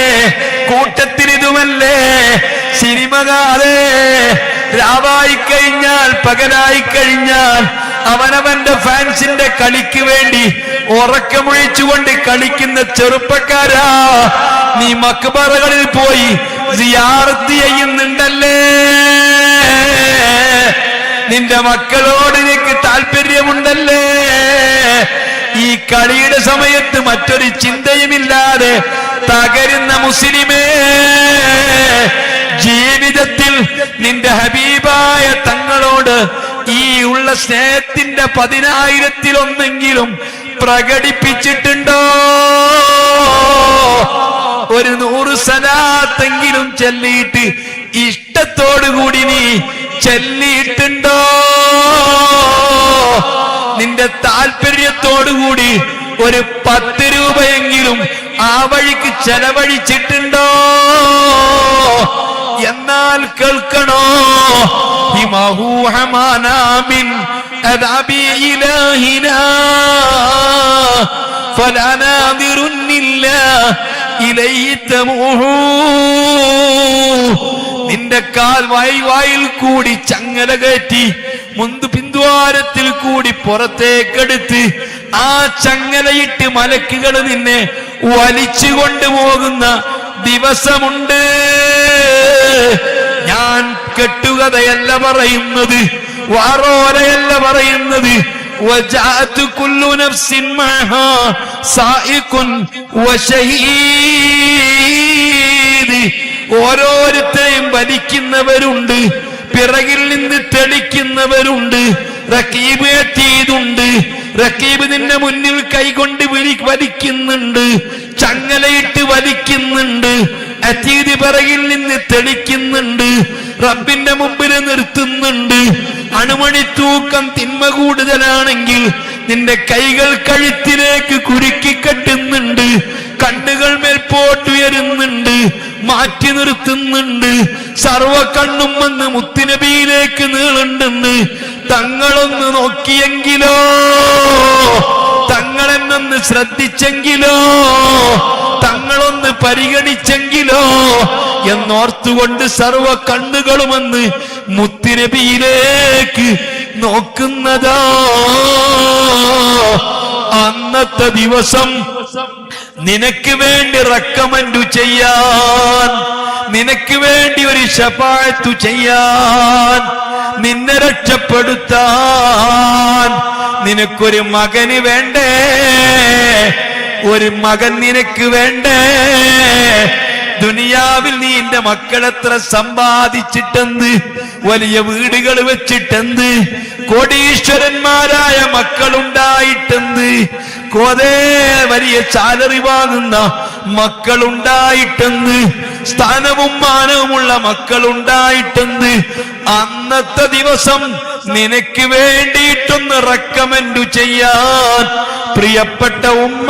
കൂട്ടത്തിൽ ഇതുമല്ലേ. സിനിമ കാണേ, രാവായി കഴിഞ്ഞാൽ പകലായി കഴിഞ്ഞാൽ അവനവന്റെ ഫാൻസിന്റെ കളിക്ക് വേണ്ടി ഉറക്കമൊഴിച്ചുകൊണ്ട് കളിക്കുന്ന ചെറുപ്പക്കാരാ, നീ മക്ബറകളിൽ പോയി സിയാറത്ത് ചെയ്യുന്നുണ്ടല്ലേ? നിന്റെ മക്കളോട് നിനക്ക് താല്പര്യമുണ്ടല്ലേ? ഈ കളിയുടെ സമയത്ത് മറ്റൊരു ചിന്തയുമില്ലാതെ തകരുന്ന മുസ്ലിമേ, ജീവിതത്തിൽ നിന്റെ ഹബീബായ തങ്ങളോട് ഈ ഉള്ള സ്നേഹത്തിന്റെ 10000-ൽ1 പ്രകടിപ്പിച്ചിട്ടുണ്ടോ? ഒരു 100 സലാത്തെങ്കിലും ചൊല്ലിയിട്ട് ഇഷ്ടത്തോടുകൂടി നീ ചൊല്ലിയിട്ടുണ്ടോ? നിന്റെ താല്പര്യത്തോടുകൂടി ഒരു 10 രൂപയെങ്കിലും ആ വഴിക്ക് ചെലവഴിച്ചിട്ടുണ്ടോ? എന്നാൽ കേൾക്കണോ, റൂമിന്റെ വായിൽ കൂടി ചങ്ങല കയറ്റി പിന്തുവാരത്തിൽ കൂടി പുറത്തേക്കെടുത്ത് ആ ചങ്ങലയിട്ട് മലക്കുകൾ നിന്നെ വലിച്ചു കൊണ്ടുപോകുന്ന ദിവസമുണ്ട്. ഞാൻ കെട്ടുകഥയല്ല പറയുന്നത്, വാറോലയല്ല പറയുന്നത്. وجاءت كل نفس معها سائق وشهيد. ഓരോരുത്തരെയും വലിക്കുന്നവരുണ്ട്, പിറകിൽ നിന്ന് തെളിക്കുന്നവരുണ്ട്. റക്കീബ് എത്തിയതുണ്ട്. റക്കീബ് നിന്റെ മുന്നിൽ കൈകൊണ്ട് വലിക്കുന്നുണ്ട്, ചങ്ങലയിട്ട് വലിക്കുന്നുണ്ട്. അതീതി പിറകിൽ നിന്ന് തെളിക്കുന്നുണ്ട്, റബ്ബിന്റെ മുമ്പിൽ നിർത്തുന്നുണ്ട്. അണുമണി തൂക്കം തിന്മ കൂടുതലാണെങ്കിൽ നിന്റെ കൈകൾ കഴുത്തിലേക്ക് കുരുക്കി കെട്ടുന്നുണ്ട്, കണ്ണുകൾ മേൽപോട്ടുയരുന്നുണ്ട്, മാറ്റി നിർത്തുന്നുണ്ട്. സർവ കണ്ണും വന്ന് മുത്തുനബിയിലേക്ക് നീളുന്നുണ്ട്. തങ്ങളൊന്ന് നോക്കിയെങ്കിലോ, തങ്ങളെന്നൊന്ന് ശ്രദ്ധിച്ചെങ്കിലോ, തങ്ങളൊന്ന് പരിഗണിച്ചെങ്കിലോ എന്നോർത്തുകൊണ്ട് സർവ കണ്ണുകളുമെന്ന് മുത്തുനബിയിലേക്ക് നോക്കുന്നതാ. അന്നത്തെ ദിവസം നിനക്ക് വേണ്ടി റെക്കമെൻഡ് ചെയ്യാൻ, നിനക്ക് വേണ്ടി ഒരു ശഫാഅത്ത് ചെയ്യാൻ, നിന്നെ രക്ഷപ്പെടുത്താൻ നിനക്കൊരു മകന് വേണ്ടേ? ഒരു മകൻ നിനക്ക് വേണ്ടേ? ദുനിയാവിൽ നീ എന്റെ മക്കളെത്ര സമ്പാദിച്ചിട്ടെന്ത്, വലിയ വീടുകൾ വെച്ചിട്ടെന്ത്, കോടീശ്വരന്മാരായ മക്കളുണ്ടായിട്ടെന്ത്, കോതേ വലിയ സാലറി വാങ്ങുന്ന മക്കളുണ്ടായിട്ടെന്ത്, സ്ഥാനവും മാനവുമുള്ള മക്കളുണ്ടായിട്ടെന്ത്. അന്നത്തെ ദിവസം നിനക്ക് വേണ്ടിയിട്ടൊന്ന് റെക്കമെൻഡ് ചെയ്യാൻ പ്രിയപ്പെട്ട ഉമ്മ,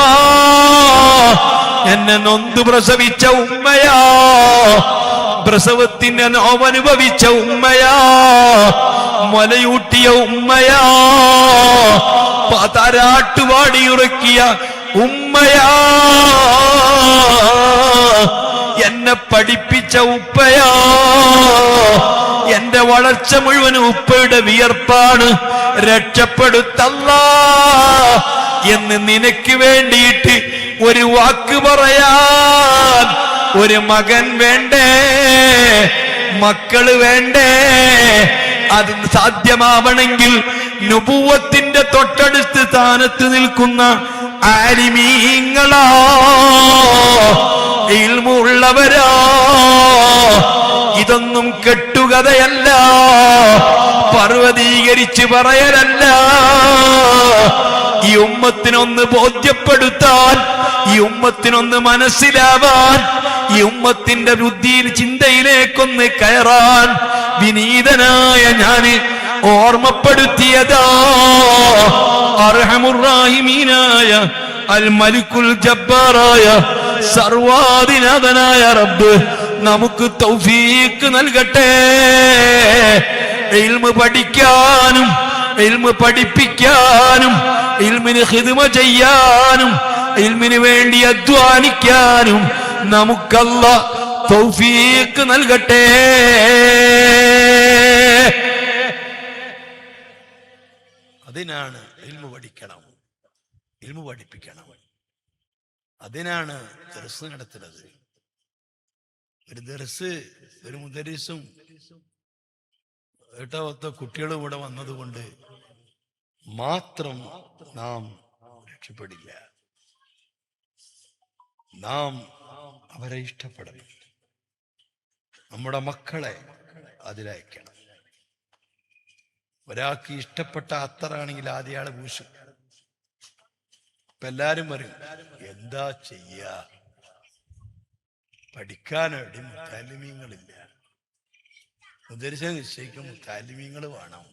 എന്നെ നൊന്തു പ്രസവിച്ച ഉമ്മയാ, പ്രസവത്തിന്റെ നോവനുഭവിച്ച ഉമ്മയാ, മുലയൂട്ടിയ ഉമ്മയാ, താരാട്ടുപാടിയുറക്കിയ ഉമ്മയാ, എന്നെ പഠിപ്പിച്ച ഉപ്പയാ, എന്റെ വളർച്ച മുഴുവൻ ഉപ്പയുടെ വിയർപ്പാണ്. രക്ഷപ്പെടുത്തല്ലാ എന്ന് നിനക്ക് വേണ്ടിയിട്ട് ഒരു വാക്ക് പറയാൻ ഒരു മകൻ വേണ്ടേ? മക്കള് വേണ്ടേ? അത് സാധ്യമാവണമെങ്കിൽ നുബുവത്തിന്റെ തൊട്ടടുത്ത് സ്ഥാനത്ത് നിൽക്കുന്ന ആലിമീങ്ങളാ, ഇൽമുള്ളവരാ. ഇതൊന്നും കെട്ടുകഥയല്ല, പർവ്വതീകരിച്ച് പറയലല്ല. ഈ ഉമ്മത്തിനൊന്ന് ബോധ്യപ്പെടുത്താൻ, ഈ ഉമ്മത്തിനൊന്ന് മനസ്സിലാവാൻ, ഈ ഉമ്മത്തിന്റെ ബുദ്ധിയിൽ ചിന്തയിലേക്കൊന്ന് കയറാൻ വിനീതനായ ഞാന് ഓർമ്മപ്പെടുത്തിയതാ. അർഹമുർറാഹിമീനായ അൽ മലിക്കുൽ ജബ്ബാറായ സർവാധിനാഥനായ റബ്ബ് നമുക്ക് തൗഫീഖ് നൽകട്ടെ. ഇൽമു പഠിക്കാനും, ഇൽമു പഠിപ്പിക്കാനും, ഇൽമിന് ഖിദ്മ ചെയ്യാനും, ഇൽമിന് വേണ്ടി അധ്വാനിക്കാനും നമുക്കല്ലാഹ് തൗഫീഖ് നൽകട്ടെ. അതിനാണ് ഇൽമു പഠിക്കണം, ഇൽമു പഠിപ്പിക്കണം. അതിനാണ് ദർസ് നടത്തുന്നത്. ഒരു ദർസ്, ഒരു മുദരിസും ഏട്ടാവത്ത കുട്ടികളും ഇവിടെ വന്നതുകൊണ്ട് മാത്രം നാം രക്ഷപ്പെടില്ല. നാം അവരെ ഇഷ്ടപ്പെടണം, നമ്മുടെ മക്കളെ അതിലയക്കണം. ഒരാൾക്ക് ഇഷ്ടപ്പെട്ട അത്തറാണെങ്കിൽ ആദ്യ ആള് പൂശും. ഇപ്പൊ എല്ലാരും പറയും, എന്താ ചെയ്യാ, പഠിക്കാനോടി മുത്താലിമീങ്ങളില്ല. മുദരിസ നിശ്ചയിക്കും മുത്താലിമീങ്ങൾ വേണം.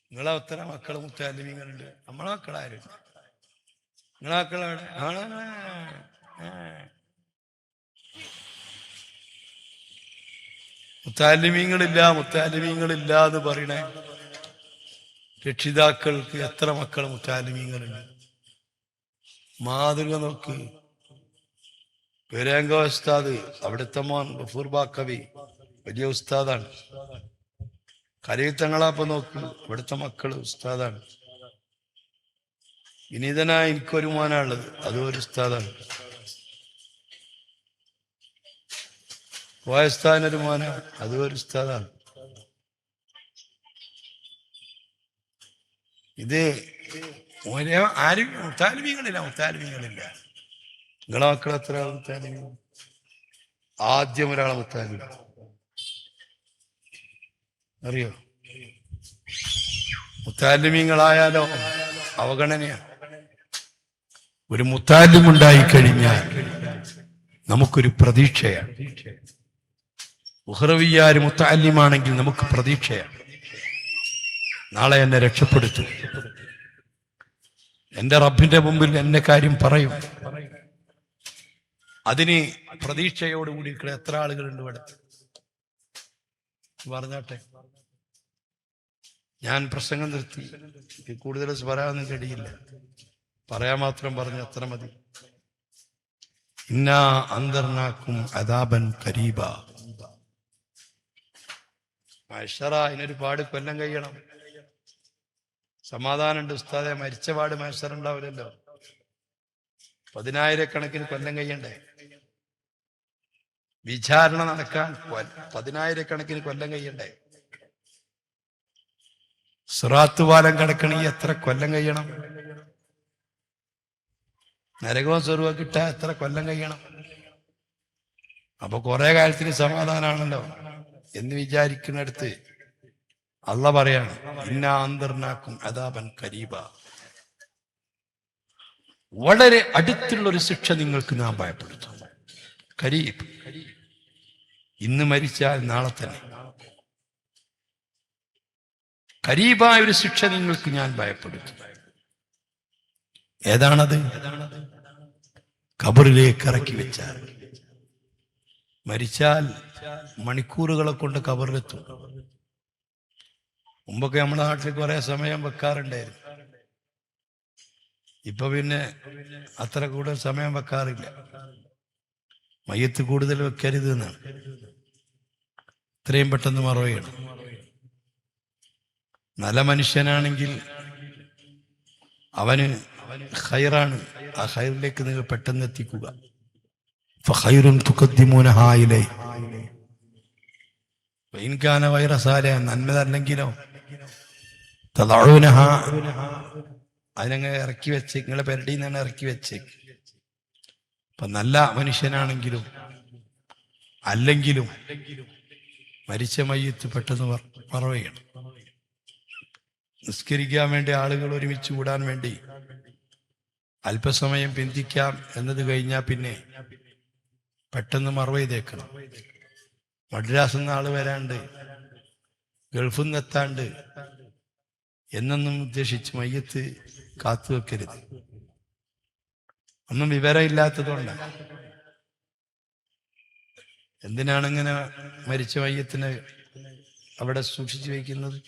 നിങ്ങളെ ഒത്തര മക്കള് മുത്താലിമീങ്ങളുണ്ട്, നമ്മളെ മക്കളാരും. നിങ്ങളെ മക്കളവിടെ മുത്താലിമീങ്ങളില്ല, മുത്താലിമീങ്ങളില്ല എന്ന് പറയണേ രക്ഷിതാക്കൾക്ക് എത്ര മക്കൾ മുത്താലിമീങ്ങളുണ്ട്? മാതൃക നോക്ക്. വീരേങ്ക ഉസ്താദ്, അവിടുത്തെ മോൻ ഗഫൂർ ബാക്കവി വലിയ ഉസ്താദാണ്. കരീത്തങ്ങളാപ്പൊ നോക്ക്, ഇവിടുത്തെ മക്കള് ഉസ്താദാണ്. വിനീതനായ എനിക്കൊരു മോനാണുള്ളത്, അതും ഒരു ഉസ്താദാണ്. വായസ്ഥാനൊരു മോന, അതും ഒരു ഉസ്താദാണ്. ഇത് ഒരേ ആരും മുത്താലിമീങ്ങളില്ല. നിങ്ങളെ മക്കൾ എത്ര മുത്താലിമീ? ആദ്യം ഒരാളെ മുത്താലിമീ അറിയോ? മുത്താലിമീങ്ങളായാലോ അവഗണനയാണ്. ഒരു മുത്താലിമുണ്ടായി കഴിഞ്ഞാൽ നമുക്കൊരു പ്രതീക്ഷയാണ്. ഉഹ്റവിയാര് മുത്താലിമാണെങ്കിൽ നമുക്ക് പ്രതീക്ഷയാണ്. നാളെ എന്നെ രക്ഷപ്പെടുത്തും, എന്റെ റബ്ബിന്റെ മുമ്പിൽ എന്നെ കാര്യം പറയും. അതിന് പ്രതീക്ഷയോടുകൂടി എത്ര ആളുകളുണ്ട് ഇവിടെ? പറഞ്ഞാട്ടെ. ഞാൻ പ്രസംഗം നിർത്തി, കൂടുതൽ പറയാനൊന്നും കഴിയില്ല. പറയാൻ മാത്രം പറഞ്ഞ് അത്ര മതി. ഇന്നാ അന്തർനാക്കും അദാബൻ കരീബ. മഹ്ശറ ഇതിനൊരുപാട് കൊല്ലം കഴിയണം. സമാധാനമുണ്ട് ഉസ്താദെ, മരിച്ച പാട് മഹ്ശറ ഉണ്ടാവില്ലല്ലോ. 10,000 കൊല്ലം കഴിയണ്ടേ? വിചാരണ നടക്കാൻ 10,000 കൊല്ലം കഴിയണ്ടേ? സിറാത്ത് പാലം കിടക്കണമെങ്കിൽ എത്ര കൊല്ലം കഴിയണം? നരകവും സ്വർഗ്ഗവും കിട്ടാൻ എത്ര കൊല്ലം കഴിയണം? അപ്പൊ കുറെ കാലത്തിന് സമാധാനാണല്ലോ എന്ന് വിചാരിക്കുന്നിടത്ത് അള്ള പറയാണ്, ഇന്നാ അന്തർനാക്കും അദാബൻ കരീബ. വളരെ അടുത്തുള്ള ഒരു ശിക്ഷ നിങ്ങൾക്ക് നാം ഭയപ്പെടുത്തും. കരീബ്, ഇന്ന് മരിച്ചാൽ നാളെ തന്നെ. കരീബായ ഒരു ശിക്ഷ നിങ്ങൾക്ക് ഞാൻ ഭയപ്പെടുത്തും. ഏതാണത്? ഖബറിലേക്ക് ഇറക്കി വെച്ചാൽ. മരിച്ചാൽ മണിക്കൂറുകളെ കൊണ്ട് ഖബറിലെത്തും. മുമ്പൊക്കെ നമ്മുടെ നാട്ടിൽ കുറെ സമയം വെക്കാറുണ്ടായിരുന്നു. ഇപ്പൊ പിന്നെ അത്ര കൂടുതൽ സമയം വെക്കാറില്ല. മയ്യത്ത് കൂടുതൽ വെക്കരുത് എന്നാണ്. ഇത്രയും പെട്ടെന്ന് മറവയാണ്. നല്ല മനുഷ്യനാണെങ്കിൽ അവന് ഖൈറാണ്, ആ ഖൈറിലേക്ക് നിങ്ങൾ പെട്ടെന്ന് എത്തിക്കുക. ഫഖൈറുൻ തുഖദ്ദിമൂനഹാ ഇലൈഹി വഇൻ കാന ഗൈറ സാലിഹ. നന്മതല്ലെങ്കിലോ തദഊനഹാ, അതിനങ്ങ് ഇറക്കി വെച്ച്, നിങ്ങളെ പെരടിയിൽ നിന്നാണ് ഇറക്കി വെച്ച്. അപ്പൊ നല്ല മനുഷ്യനാണെങ്കിലും അല്ലെങ്കിലും മരിച്ച മയ്യത്ത് പെട്ടെന്ന് മറവയാണ്. നിസ്കരിക്കാൻ വേണ്ടി ആളുകൾ ഒരുമിച്ച് കൂടാൻ വേണ്ടി അല്പസമയം പിന്തിക്കാം എന്നത് കഴിഞ്ഞാൽ പിന്നെ പെട്ടെന്ന് മറവ് ചെയ്തേക്കണം. മദ്രാസിൽ നിന്ന് ആള് വരാണ്ട്, ഗൾഫിൽ നിന്ന് എത്താണ്ട് എന്നൊന്നും ഉദ്ദേശിച്ച് മയ്യത്ത് കാത്തു വെക്കരുത്. ഒന്നും വിവരമില്ലാത്തതുകൊണ്ടാണ്. എന്തിനാണ് ഇങ്ങനെ മരിച്ച മയ്യത്തിനെ അവിടെ സൂക്ഷിച്ചു വയ്ക്കുന്നത്?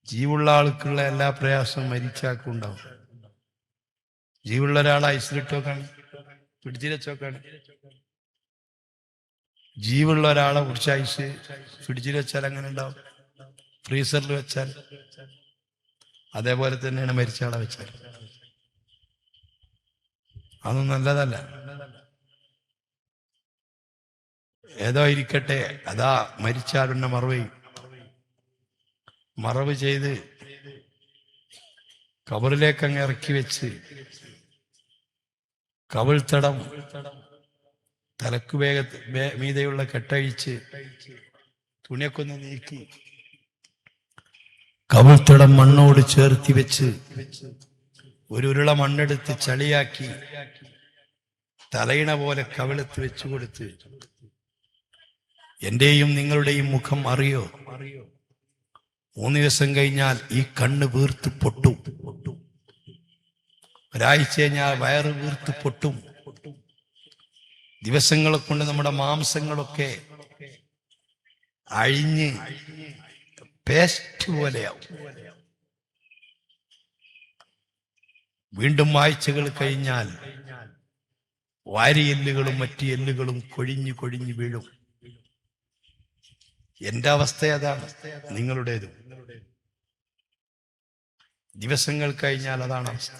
ജീവുള്ള ആൾക്കുള്ള എല്ലാ പ്രയാസവും മരിച്ചാക്കുണ്ടാവും. ജീവുള്ള ഒരാളെ ഐസിലിട്ടോക്കാണ്, പിടിച്ചിരച്ചോക്കാണ്. ജീവുള്ള ഒരാളെ കുറിച്ച് ഐസ് പിടിച്ചിൽ വെച്ചാൽ അങ്ങനെ ഉണ്ടാവും, ഫ്രീസറിൽ വെച്ചാൽ. അതേപോലെ തന്നെയാണ് മരിച്ച ആളെ വെച്ചാൽ. അതൊന്നും നല്ലതല്ല. ഏതോ ഇരിക്കട്ടെ, അതാ മരിച്ചാലുണ്ട മറവ് ചെയ്ത് കബറിലേക്ക് അങ്ങ് ഇറക്കി വെച്ച് കവിൾത്തടം തലക്കു മീതെയുള്ള കെട്ടഴിച്ച് തുണിയൊക്കെ ഒന്ന് നീക്കി കവിൾത്തടം മണ്ണോട് ചേർത്തി വെച്ച് ഒരു ഉരുള മണ്ണെടുത്ത് ചളിയാക്കി തലയിണ പോലെ കവിളത്ത് വെച്ചു കൊടുത്ത്, എന്റെയും നിങ്ങളുടെയും മുഖം അറിയോ? 3 ദിവസം കഴിഞ്ഞാൽ ഈ കണ്ണ് വീർത്ത് പൊട്ടും. ഒരാഴ്ച കഴിഞ്ഞാൽ വയറ് വീർത്ത് പൊട്ടും. ദിവസങ്ങളെ കൊണ്ട് നമ്മുടെ മാംസങ്ങളൊക്കെ അഴിഞ്ഞ് പേസ്റ്റ് പോലെയാവും. വീണ്ടും ആഴ്ചകൾ കഴിഞ്ഞാൽ വാരിയെല്ലുകളും മറ്റു എല്ലുകളും കൊഴിഞ്ഞു കൊഴിഞ്ഞു വീഴും. എന്റെ അവസ്ഥ അതാണ്, നിങ്ങളുടേതും. ദിവസങ്ങൾ കഴിഞ്ഞാൽ അതാണ് അവസ്ഥ.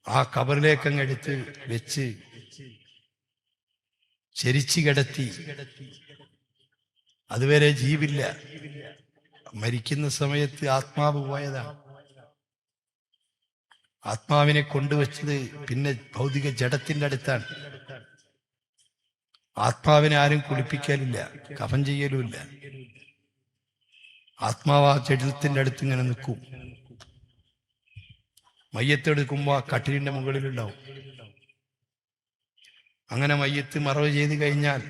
ആ കബറിലേക്കങ്ങ് എടുത്ത് വെച്ച് ചരിച്ചു കിടത്തി. അതുവരെ ജീവില്ല. മരിക്കുന്ന സമയത്ത് ആത്മാവ് പോയതാണ്. ആത്മാവിനെ കൊണ്ടുവച്ചത് പിന്നെ ഭൗതിക ജഡത്തിന്റെ അടുത്താണ്. ആത്മാവിനെ ആരും കുളിപ്പിക്കലില്ല, കഫൻ ചെയ്യലുമില്ല. ആത്മാവ് ആ ജഡത്തിന്റെ അടുത്ത് ഇങ്ങനെ നിൽക്കും. മയ്യത്തെടുക്കുമ്പോ ആ കട്ടിലിന്റെ മുകളിലുണ്ടാവും. അങ്ങനെ മയ്യത്ത് മറവ് ചെയ്ത് കഴിഞ്ഞാൽ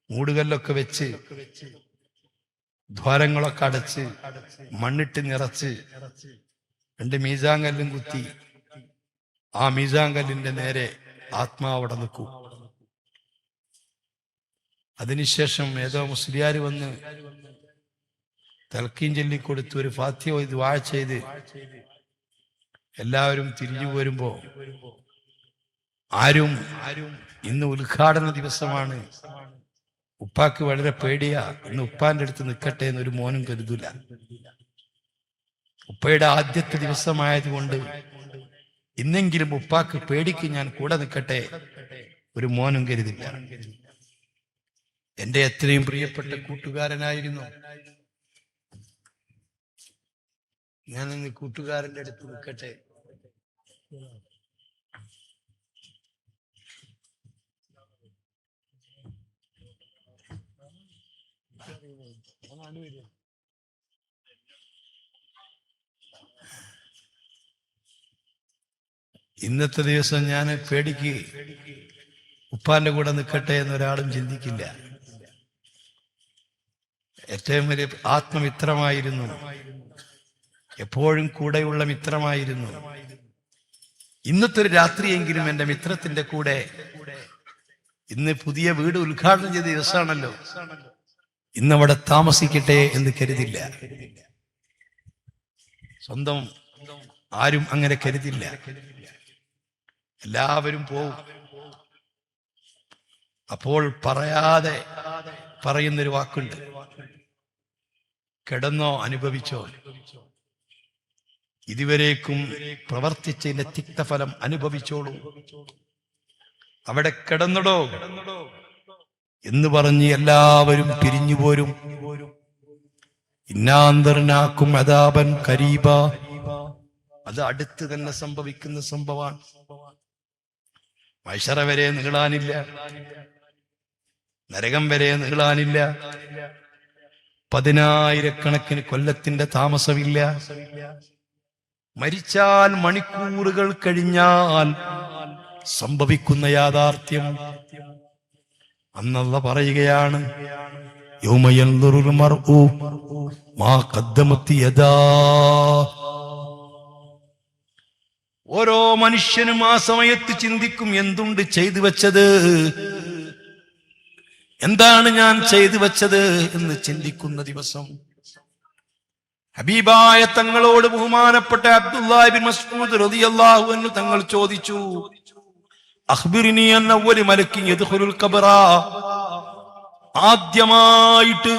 മൂടുകല്ലൊക്കെ വെച്ച് ദ്വാരങ്ങളൊക്കെ അടച്ച് മണ്ണിട്ട് നിറച്ച് 2 മീസാങ്കല്ലും കുത്തി ആ മീസാങ്കല്ലിന്റെ നേരെ ആത്മാവ് അവിടെ നിൽക്കും. അതിനുശേഷം ഏതോ മുസ്ലിയാര് വന്ന് തൽക്കീം ചൊല്ലിക്കൊടുത്ത് ഒരു ഫാത്തിഹ ദുആ ചെയ്ത് എല്ലാവരും തിരിഞ്ഞു പോരുമ്പോ ആരും ഇന്ന് ഉദ്ഘാടന ദിവസമാണ്, ഉപ്പാക്ക് വളരെ പേടിയാ, ഇന്ന് ഉപ്പാന്റെ അടുത്ത് നിൽക്കട്ടെ എന്നൊരു മോനും കരുതൂല. ഉപ്പയുടെ ആദ്യത്തെ ദിവസമായതുകൊണ്ട് ഇന്നെങ്കിലും ഉപ്പാക്ക് പേടിക്ക് ഞാൻ കൂടെ നിൽക്കട്ടെ ഒരു മോനും കരുതില്ല. എന്റെ എത്രയും പ്രിയപ്പെട്ട കൂട്ടുകാരനായിരുന്നു. ഞാൻ ഇന്ന് കൂട്ടുകാരന്റെ അടുത്ത് നിൽക്കട്ടെ. ഇന്നത്തെ ദിവസം ഞാൻ പേടിക്ക് ഉപ്പാന്റെ കൂടെ നിൽക്കട്ടെ എന്നൊരാളും ചിന്തിക്കില്ല. ഏറ്റവും വലിയ ആത്മമിത്രമായിരുന്നു, എപ്പോഴും കൂടെയുള്ള മിത്രമായിരുന്നു. ഇന്നത്തെ ഒരു രാത്രിയെങ്കിലും എന്റെ മിത്രത്തിന്റെ കൂടെ, ഇന്ന് പുതിയ വീട് ഉദ്ഘാടനം ചെയ്ത ദിവസമാണല്ലോ, ഇന്നവിടെ താമസിക്കട്ടെ എന്ന് കരുതില്ല. സ്വന്തം ആരും അങ്ങനെ കരുതില്ല. എല്ലാവരും പോവും. അപ്പോൾ പറയാതെ പറയുന്നൊരു വാക്കുണ്ട്, കിടന്നോ അനുഭവിച്ചോ, ഇതുവരേക്കും പ്രവർത്തിച്ചതിന്റെ തിക്തഫലം അനുഭവിച്ചോളൂ, അവിടെ കിടന്നടോ എന്ന് പറഞ്ഞ് എല്ലാവരും പിരിഞ്ഞു പോരും. ഇന്നാന്തർനാക്കും അദാബൻ കരീബ, അത് അടുത്ത് തന്നെ സംഭവിക്കുന്ന സംഭവമാണ്. മൈശറ വരെ നീളാനില്ല, നരകം വരെ നീളാനില്ല, 10,000 കൊല്ലത്തിന്റെ താമസമില്ല. മരിച്ചാൽ മണിക്കൂറുകൾ കഴിഞ്ഞാൽ സംഭവിക്കുന്ന യാഥാർത്ഥ്യം അന്നല്ല പറയുകയാണ്, യൗമ യൻദുറുൽ മർഉ മാ ഖദ്ദമത് യദാ. ഓരോ മനുഷ്യനും ആ സമയത്ത് ചിന്തിക്കും, എന്തുണ്ട് ചെയ്തു വെച്ചത്, എന്താണ് ഞാൻ ചെയ്തു വെച്ചത് എന്ന് ചിന്തിക്കുന്ന ദിവസം. ഹബീബായ തങ്ങളോട് ബഹുമാനപ്പെട്ട അബ്ദുല്ലാഹി ബിൻ മസ്ഊദ് റളിയല്ലാഹു അൻഹു തങ്ങൾ ചോദിച്ചു, അഖ്ബിർനി അൻ അവ്വലി മലക്കിൻ യദ്ഖുലുൽ ഖബറ, ആദ്യമായിട്ട്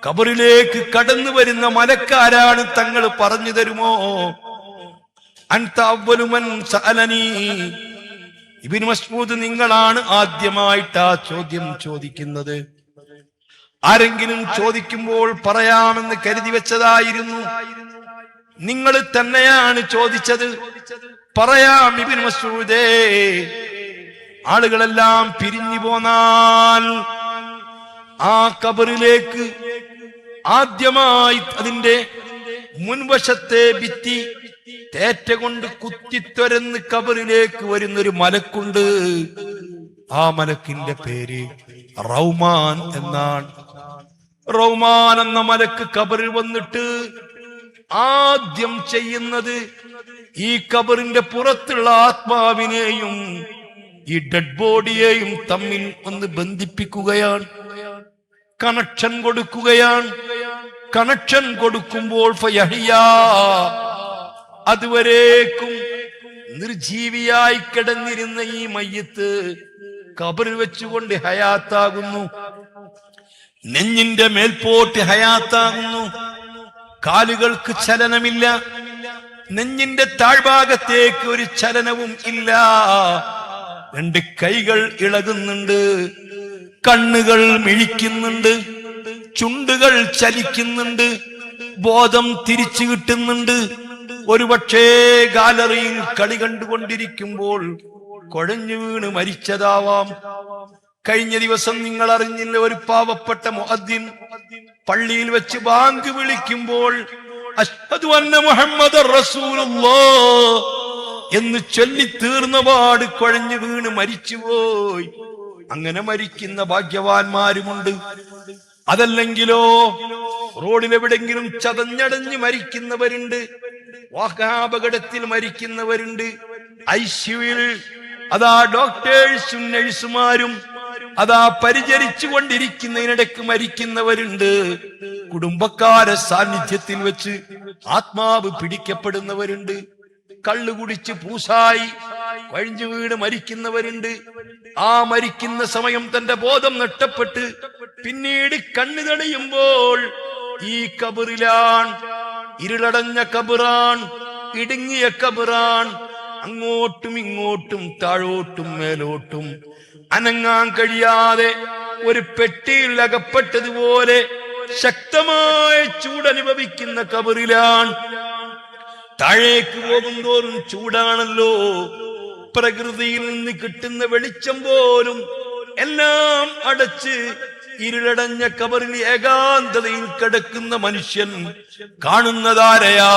ഖബറിലേക്ക് കടന്നു വരുന്ന മലക്കാരാണ്, തങ്ങൾ പറഞ്ഞു തരുമോ? അൻത അവ്വലു മൻ സഅലനി, ഇബ്നു മസ്ഊദ് നിങ്ങളാണ് ആദ്യമായിട്ട് ആ ചോദ്യം ചോദിക്കുന്നത്. ആരെങ്കിലും ചോദിക്കുമ്പോൾ പറയാമെന്ന് കരുതി വെച്ചതായിരുന്നു, നിങ്ങൾ തന്നെയാണ് ചോദിച്ചത്. പറയാം ഇബ്നു മസ്ഊദേ, ആളുകളെല്ലാം പിരിഞ്ഞു പോന്നാൽ ആ ഖബറിലേക്ക് ആദ്യമായി അതിന്റെ മുൻവശത്തെ ഭിത്തി തേറ്റ കൊണ്ട് കുത്തിത്തൊരന്ന് ഖബറിലേക്ക് വരുന്നൊരു മലക്കുണ്ട്. ആ മലക്കിന്റെ പേര് റൗമാൻ എന്നാണ്. റൗമാൻ എന്ന മലക്ക് ഖബറിൽ വന്നിട്ട് ആദ്യം ചെയ്യുന്നത് ഈ ഖബറിന്റെ പുറത്തുള്ള ആത്മാവിനെയും ഈ ഡെഡ് ബോഡിയെയും തമ്മിൽ ഒന്ന് ബന്ധിപ്പിക്കുകയാണ്, കണക്ഷൻ കൊടുക്കുകയാണ്. കണക്ഷൻ കൊടുക്കുമ്പോൾ ഫയഹിയ, അതുവരേക്കും നിർജീവിയായി കിടന്നിരുന്ന ഈ മയ്യത്ത് ഖബറിൽ വെച്ചുകൊണ്ട് ഹയാത്താകുന്നു. നെഞ്ഞിന്റെ മേൽപോട്ട് ഹയാത്താകുന്നു. കാലുകൾക്ക് ചലനമില്ല. നെഞ്ഞിന്റെ താഴ്ഭാഗത്തേക്ക് ഒരു ചലനവും ഇല്ല. രണ്ട് കൈകൾ ഇളകുന്നുണ്ട്. കണ്ണുകൾ മിഴിക്കുന്നുണ്ട്. ചുണ്ടുകൾ ചലിക്കുന്നുണ്ട്. ബോധം തിരിച്ചു കിട്ടുന്നുണ്ട്. ഒരുപക്ഷേ ഗാലറിയിൽ കളി കണ്ടുകൊണ്ടിരിക്കുമ്പോൾ കുഴഞ്ഞു വീണ് മരിച്ചതാവാം. കഴിഞ്ഞ ദിവസം നിങ്ങൾ അറിഞ്ഞില്ല, ഒരു പാവപ്പെട്ട മുഅദ്ദിൻ പള്ളിയിൽ വെച്ച് ബാങ്ക് വിളിക്കുമ്പോൾ അശ്ഹദു അന്ന മുഹമ്മദർ റസൂലുള്ളാഹ് എന്ന് ചൊല്ലി തീർന്നപാട് കുഴഞ്ഞു വീണ് മരിച്ചുപോയി. അങ്ങനെ മരിക്കുന്ന ഭാഗ്യവാന്മാരുമുണ്ട്. അതല്ലെങ്കിലോ റോഡിലെവിടെങ്കിലും ചതഞ്ഞടഞ്ഞ് മരിക്കുന്നവരുണ്ട്. വാഹനാപകടത്തിൽ മരിക്കുന്നവരുണ്ട്. ഐസിയുവിൽ അതാ ഡോക്ടേഴ്സും നഴ്സുമാരും അതാ പരിചരിച്ചു കൊണ്ടിരിക്കുന്നതിനിടയ്ക്ക് മരിക്കുന്നവരുണ്ട്. കുടുംബക്കാരെ സാന്നിധ്യത്തിൽ വെച്ച് ആത്മാവ് പിടിക്കപ്പെടുന്നവരുണ്ട്. കള്ളു കുടിച്ച് പൂസായി കഴിഞ്ഞു വീട് മരിക്കുന്നവരുണ്ട്. ആ മരിക്കുന്ന സമയം തന്റെ ബോധം നഷ്ടപ്പെട്ട് പിന്നീട് കണ്ണു തടയുമ്പോൾ ഈ കബറിലാണ്. ഇരുളടഞ്ഞ കബറാൻ, ഇടുങ്ങിയ കബറാൻ. അങ്ങോട്ടും ഇങ്ങോട്ടും താഴോട്ടും മേലോട്ടും അനങ്ങാൻ കഴിയാതെ ഒരു പെട്ടിയിൽ അകപ്പെട്ടതുപോലെ ശക്തമായ ചൂടനുഭവിക്കുന്ന കബറിലാണ്. താഴേക്ക് പോകുന്തോറും ചൂടാണല്ലോ. പ്രകൃതിയിൽ നിന്ന് കിട്ടുന്ന വെളിച്ചം പോലും എല്ലാം അടച്ച് ഇരുളടഞ്ഞ കബറിൽ ഏകാന്തതയിൽ കിടക്കുന്ന മനുഷ്യൻ കാണുന്നതാരയാ?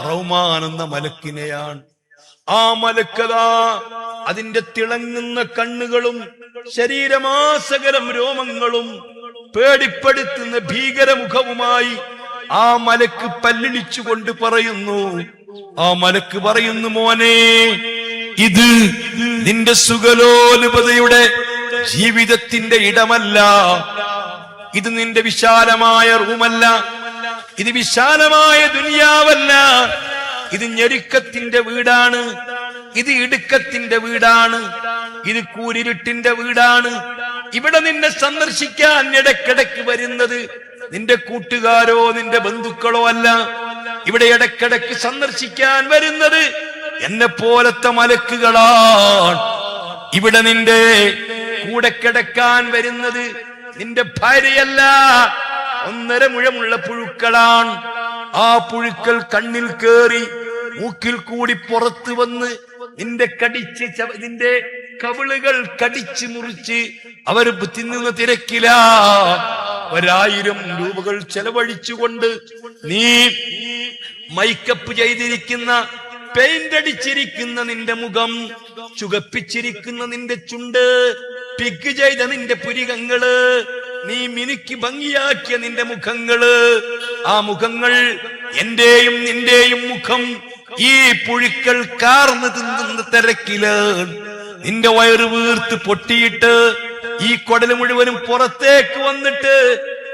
റഹ്മാൻ എന്ന മലക്കിനെയാണ്. ആ മലക്കതാ അതിന്റെ തിളങ്ങുന്ന കണ്ണുകളും ശരീരമാസകലം രോമങ്ങളും പേടിപ്പെടുത്തുന്ന ഭീകരമുഖവുമായി ആ മലക്ക് പല്ലിളിച്ചുകൊണ്ട് പറയുന്നു. ആ മലക്ക് പറയുന്നു, മോനെ, ഇത് നിന്റെ സുഖലോലുപതയുടെ ജീവിതത്തിന്റെ ഇടമല്ല. ഇത് നിന്റെ വിശാലമായ റൂമല്ല. ഇത് വിശാലമായ ദുനിയാവല്ല. ഇത് ഞെരുക്കത്തിന്റെ വീടാണ്. ഇത് ഇടുക്കത്തിന്റെ വീടാണ്. ഇത് കൂരിരുട്ടിന്റെ വീടാണ്. ഇവിടെ നിന്നെ സന്ദർശിക്കാൻ ഇടക്കിടക്ക് വരുന്നത് നിന്റെ കൂട്ടുകാരോ നിന്റെ ബന്ധുക്കളോ അല്ല. ഇവിടെ ഇടക്കിടക്ക് സന്ദർശിക്കാൻ വരുന്നത് എന്നെ പോലത്തെ മലക്കുകളാണ്. ഇവിടെ നിന്റെ കൂടെ കിടക്കാൻ വരുന്നത് നിന്റെ ഭാര്യയല്ല, 1.5 മുഴമുള്ള പുഴുക്കളാണ്. ആ പുഴുക്കൾ കണ്ണിൽ കേറി മൂക്കിൽ കൂടി പുറത്തു വന്ന് നിന്റെ നിന്റെ കവിളുകൾ കടിച്ച് മുറിച്ച് അവർ തിന്നുന്ന തിരക്കില. 1000 രൂപകൾ ചെലവഴിച്ചുകൊണ്ട് നീ മൈക്കപ്പ് ചെയ്തിരിക്കുന്ന, പെയിന്റ് അടിച്ചിരിക്കുന്ന നിന്റെ മുഖം, ചുകപ്പിച്ചിരിക്കുന്ന നിന്റെ ചുണ്ട്, പിക്ക് ചെയ്ത നിന്റെ പുരികങ്ങള്, നീ മിനുക്കി ഭംഗിയാക്കിയ നിന്റെ മുഖങ്ങള്, ആ മുഖങ്ങൾ എന്റെയും നിന്റെയും മുഖം ഈ പുഴുക്കൾ കാർന്ന് തിന്നുന്ന തിരക്കില് നിന്റെ വയറ് വീർത്ത് പൊട്ടിയിട്ട് ഈ കുടല് മുഴുവനും പുറത്തേക്ക് വന്നിട്ട്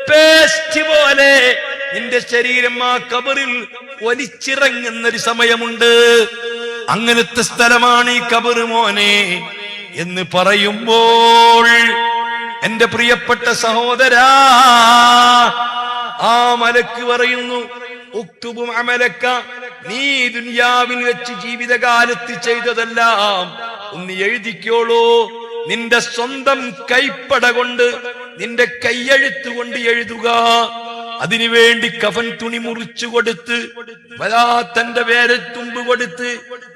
പേസ്റ്റ് പോലെ നിന്റെ ശരീരം ആ കബറിൽ വലിച്ചിറങ്ങുന്നൊരു സമയമുണ്ട്. അങ്ങനത്തെ സ്ഥലമാണ് ഈ കബറ് മോനെ എന്ന് പറയുമ്പോൾ എന്റെ പ്രിയപ്പെട്ട സഹോദരാ, ആ മലക്ക് പറയുന്നു, ഉക്തുബും അമലക്ക, നീ ദുനിയാവിൽ വെച്ച് ജീവിതകാലത്ത് ചെയ്തതെല്ലാം ഒന്ന് എഴുതിക്കോളൂ. നിന്റെ സ്വന്തം കൈപ്പട കൊണ്ട്, നിന്റെ കൈയെഴുത്ത് കൊണ്ട് എഴുതുക. അതിനുവേണ്ടി കഫൻ തുണി മുറിച്ചു കൊടുത്ത് തന്റെ വിരൽത്തുമ്പ് കൊടുത്ത്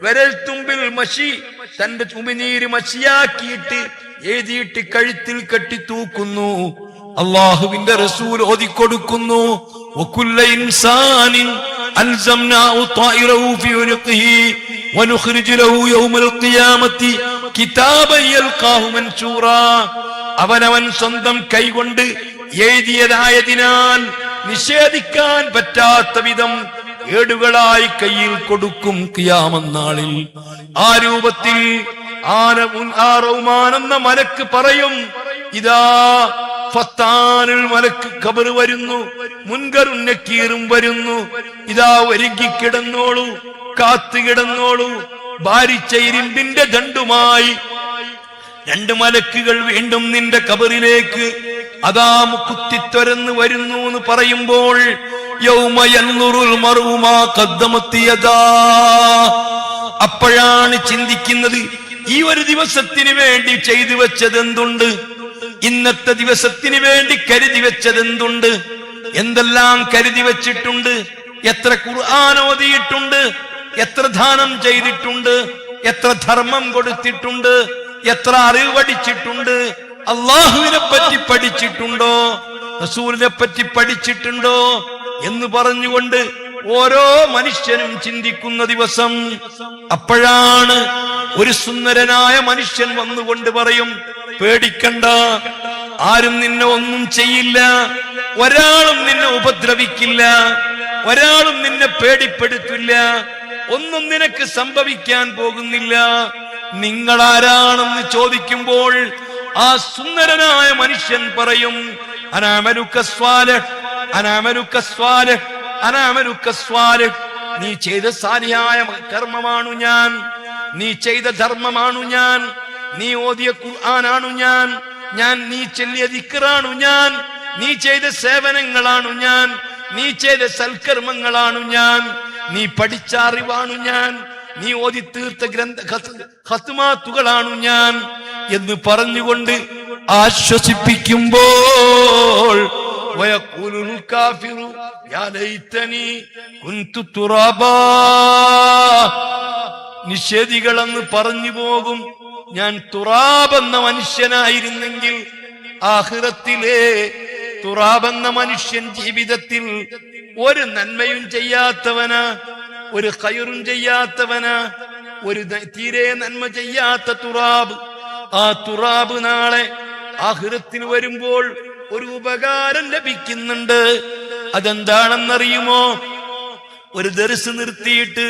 വിരൽത്തുമ്പിൽ മഷി, തന്റെ ഉമിനീര് മഷിയാക്കിയിട്ട് എഴുതിയിട്ട് കഴുത്തിൽ കെട്ടി തൂക്കുന്നു. അള്ളാഹുവിന്റെ റസൂൽ ഓതിക്കൊടുക്കുന്നു, വകുല്ല ഇൻസാനിൻ അൽസംനാഹു ത്വായിറഹു ഫീ ഉനുഖിഹി വനുഖ്രിജു ലഹു യൗമൽ ഖിയാമത്തി കിതാബൻ യൽഖാഹു മൻശൂറാ. അവനവൻ സ്വന്തം കൈകൊണ്ട് എഴുതിയതായതിനാൽ നിഷേധിക്കാൻ പറ്റാത്ത വിധം ഏടുകളായി കയ്യിൽ കൊടുക്കും ഖിയാമത്ത് നാളിൽ. ആ രൂപത്തിൽ ആ റഹ്മാൻ എന്ന മലക്ക് പറയും, ഇതാ ഫത്താനുൽ മലക്ക് ഖബർ വരുന്നു, മുൻകറുൻ നക്കീറും വരുന്നു. ഇതാ ഒരുങ്ങി കിടന്നോളൂ, കാത്തു കിടന്നോളൂ. ഭാരിച്ച ഇരുമ്പിന്റെ ദണ്ഡുമായി രണ്ട് മലക്കുകൾ വീണ്ടും നിന്റെ ഖബറിലേക്ക് അതാ കുത്തിത്തൊരന്ന് വരുന്നു എന്ന് പറയുമ്പോൾ അപ്പോഴാണ് ചിന്തിക്കുന്നത്, ഈ ഒരു ദിവസത്തിന് വേണ്ടി ചെയ്തു വെച്ചതെന്തുണ്ട്, ഇന്നത്തെ ദിവസത്തിന് വേണ്ടി കരുതി വെച്ചതെന്തുണ്ട്, എന്തെല്ലാം കരുതി വെച്ചിട്ടുണ്ട്, എത്ര ഖുർആൻ ഓതിയിട്ടുണ്ട്, എത്ര ദാനം ചെയ്തിട്ടുണ്ട്, എത്ര ധർമ്മം കൊടുത്തിട്ടുണ്ട്, എത്ര അറിവ് പഠിച്ചിട്ടുണ്ട്, അള്ളാഹുവിനെ പറ്റി പഠിച്ചിട്ടുണ്ടോ, റസൂലിനെ പറ്റി പഠിച്ചിട്ടുണ്ടോ എന്ന് പറഞ്ഞുകൊണ്ട് ഓരോ മനുഷ്യനും ചിന്തിക്കുന്ന ദിവസം. അപ്പോഴാണ് ഒരു സുന്ദരനായ മനുഷ്യൻ വന്നുകൊണ്ട് പറയും, പേടിക്കണ്ട, ആരും നിന്നെ ഒന്നും ചെയ്യില്ല, ഒരാളും നിന്നെ ഉപദ്രവിക്കില്ല, ഒരാളും നിന്നെ പേടിപ്പെടുത്തില്ല, ഒന്നും നിനക്ക് സംഭവിക്കാൻ പോകുന്നില്ല. നിങ്ങൾ ആരാണെന്ന് ചോദിക്കുമ്പോൾ ആ സുന്ദരനായ മനുഷ്യൻ പറയും, അനാമലുക സ്വാലിഹ്, അനാമലുക സ്വാലിഹ്, അനാമലുക സ്വാലിഹ്. നീ ചെയ്ത സാലിഹായ കർമ്മമാണു ഞാൻ, നീ ചെയ്ത ധർമ്മമാണു ഞാൻ, നീ ഓതിയ ഖുർആനാണു ഞാൻ, നീ ചൊല്ലിയ ദിക്റാണു ഞാൻ, നീ ചെയ്ത സേവനങ്ങളാണു ഞാൻ, നീ ചെയ്ത സൽക്കർമ്മങ്ങളാണു ഞാൻ, നീ പഠിച്ച അറിവാണു ഞാൻ, നീ ഓതി തീർത്ത ഖത്മാത്തുകളാണു ഞാൻ എന്ന് പറഞ്ഞുകൊണ്ട് ആശ്വസിപ്പിക്കുമ്പോൾ വയഖൂലുൽ കാഫിറു യാ ലൈതനി കുൻതു തുറാബാ, നിഷേധികളെന്ന് പറഞ്ഞു പോകും, ഞാൻ തുറാബെന്ന മനുഷ്യനായിരുന്നെങ്കിൽ. ആഖിറത്തിലെ തുറാബെന്ന മനുഷ്യൻ ജീവിതത്തിൽ ഒരു നന്മയും ചെയ്യാത്തവനാ, ഒരു ഖൈറും ചെയ്യാത്തവനാ, ഒരു തീരെ നന്മ ചെയ്യാത്ത തുറാബ്. ആ തുറാബ് നാളെ ആഖിറത്തിൽ വരുമ്പോൾ ഒരു ഉപകാരം ലഭിക്കുന്നുണ്ട്. അതെന്താണെന്നറിയുമോ? ഒരു ദർസ് നിർത്തിയിട്ട്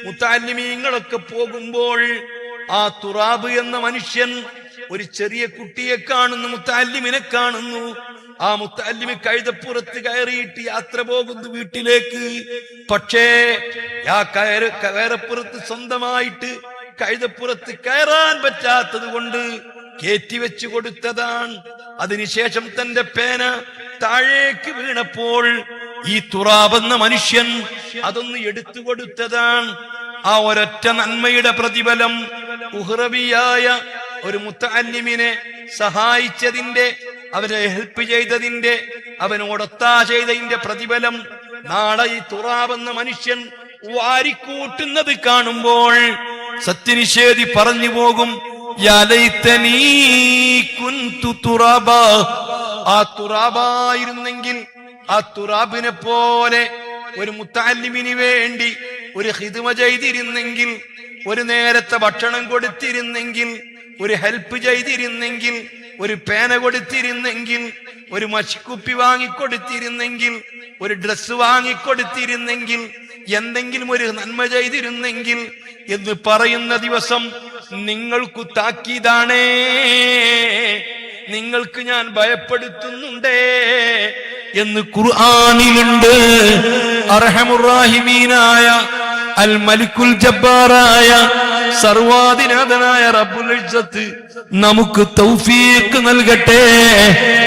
മുത്തഅല്ലിമീങ്ങളൊക്കെ പോകുമ്പോൾ ആ തുറാബ് എന്ന മനുഷ്യൻ ഒരു ചെറിയ കുട്ടിയെ കാണുന്നു, മുത്തഅല്ലിമിനെ കാണുന്നു. ആ മുത്തഅല്ലിമി കഴുതപ്പുറത്ത് കയറിയിട്ട് യാത്ര പോകുന്നു വീട്ടിലേക്ക്. പക്ഷേ ആ കയറപ്പുറത്ത് സ്വന്തമായിട്ട് കഴുതപ്പുറത്ത് കയറാൻ പറ്റാത്തത് കൊണ്ട് കയറ്റിവെച്ചു കൊടുത്തതാണ്. അതിനുശേഷം തന്റെ പേന താഴേക്ക് വീണപ്പോൾ ഈ തുറാബെന്ന മനുഷ്യൻ അതൊന്ന് എടുത്തു കൊടുത്തതാണ്. ആ ഒരൊറ്റ നന്മയുടെ പ്രതിഫലം ഉഹ്റബിയായ ഒരു മുത്തഅല്ലിമിനെ സഹായിച്ചതിന്റെ, അവരെ ഹെൽപ്പ് ചെയ്തതിന്റെ, അവനോടൊത്താ ചെയ്തതിന്റെ പ്രതിഫലം നാളെ ഈ തുറാബെന്ന മനുഷ്യൻ വാരിക്കൂട്ടുന്നത് കാണുമ്പോൾ സത്യനിഷേധി പറഞ്ഞു പോകും, യാ ലൈതനീ കുൻതു തുറാബാ. ആ തുറാബായിരുന്നെങ്കിൽ, ആ തുറാബിനെ പോലെ ഒരു മുത്തഅല്ലിമിന് വേണ്ടി ഒരു ഖിദ്മ ചെയ്തിരുന്നെങ്കിൽ, ഒരു നേരത്തെ ഭക്ഷണം കൊടുത്തിരുന്നെങ്കിൽ, ഒരു ഹെൽപ്പ് ചെയ്തിരുന്നെങ്കിൽ, ഒരു പേന കൊടുത്തിരുന്നെങ്കിൽ, ഒരു മഷിക്കുപ്പി വാങ്ങിക്കൊടുത്തിരുന്നെങ്കിൽ, ഒരു ഡ്രസ്സ് വാങ്ങിക്കൊടുത്തിരുന്നെങ്കിൽ, എന്തെങ്കിലും ഒരു നന്മ ചെയ്തിരുന്നെങ്കിൽ എന്ന് പറയുന്ന ദിവസം നിങ്ങൾക്കു താക്കീതാണേ, നിങ്ങൾക്ക് ഞാൻ ഭയപ്പെടുത്തുന്നുണ്ടേ എന്ന് ഖുർആനിലുണ്ട്. അർഹമുർ-റാഹിമീനായ അൽ മലിക്കുൽ ജബ്ബാറായ സർവാധിനാഥനായ റബ്ബുൽ ഇസ്സത്ത് നമുക്ക് തൗഫീഖ് നൽകട്ടെ.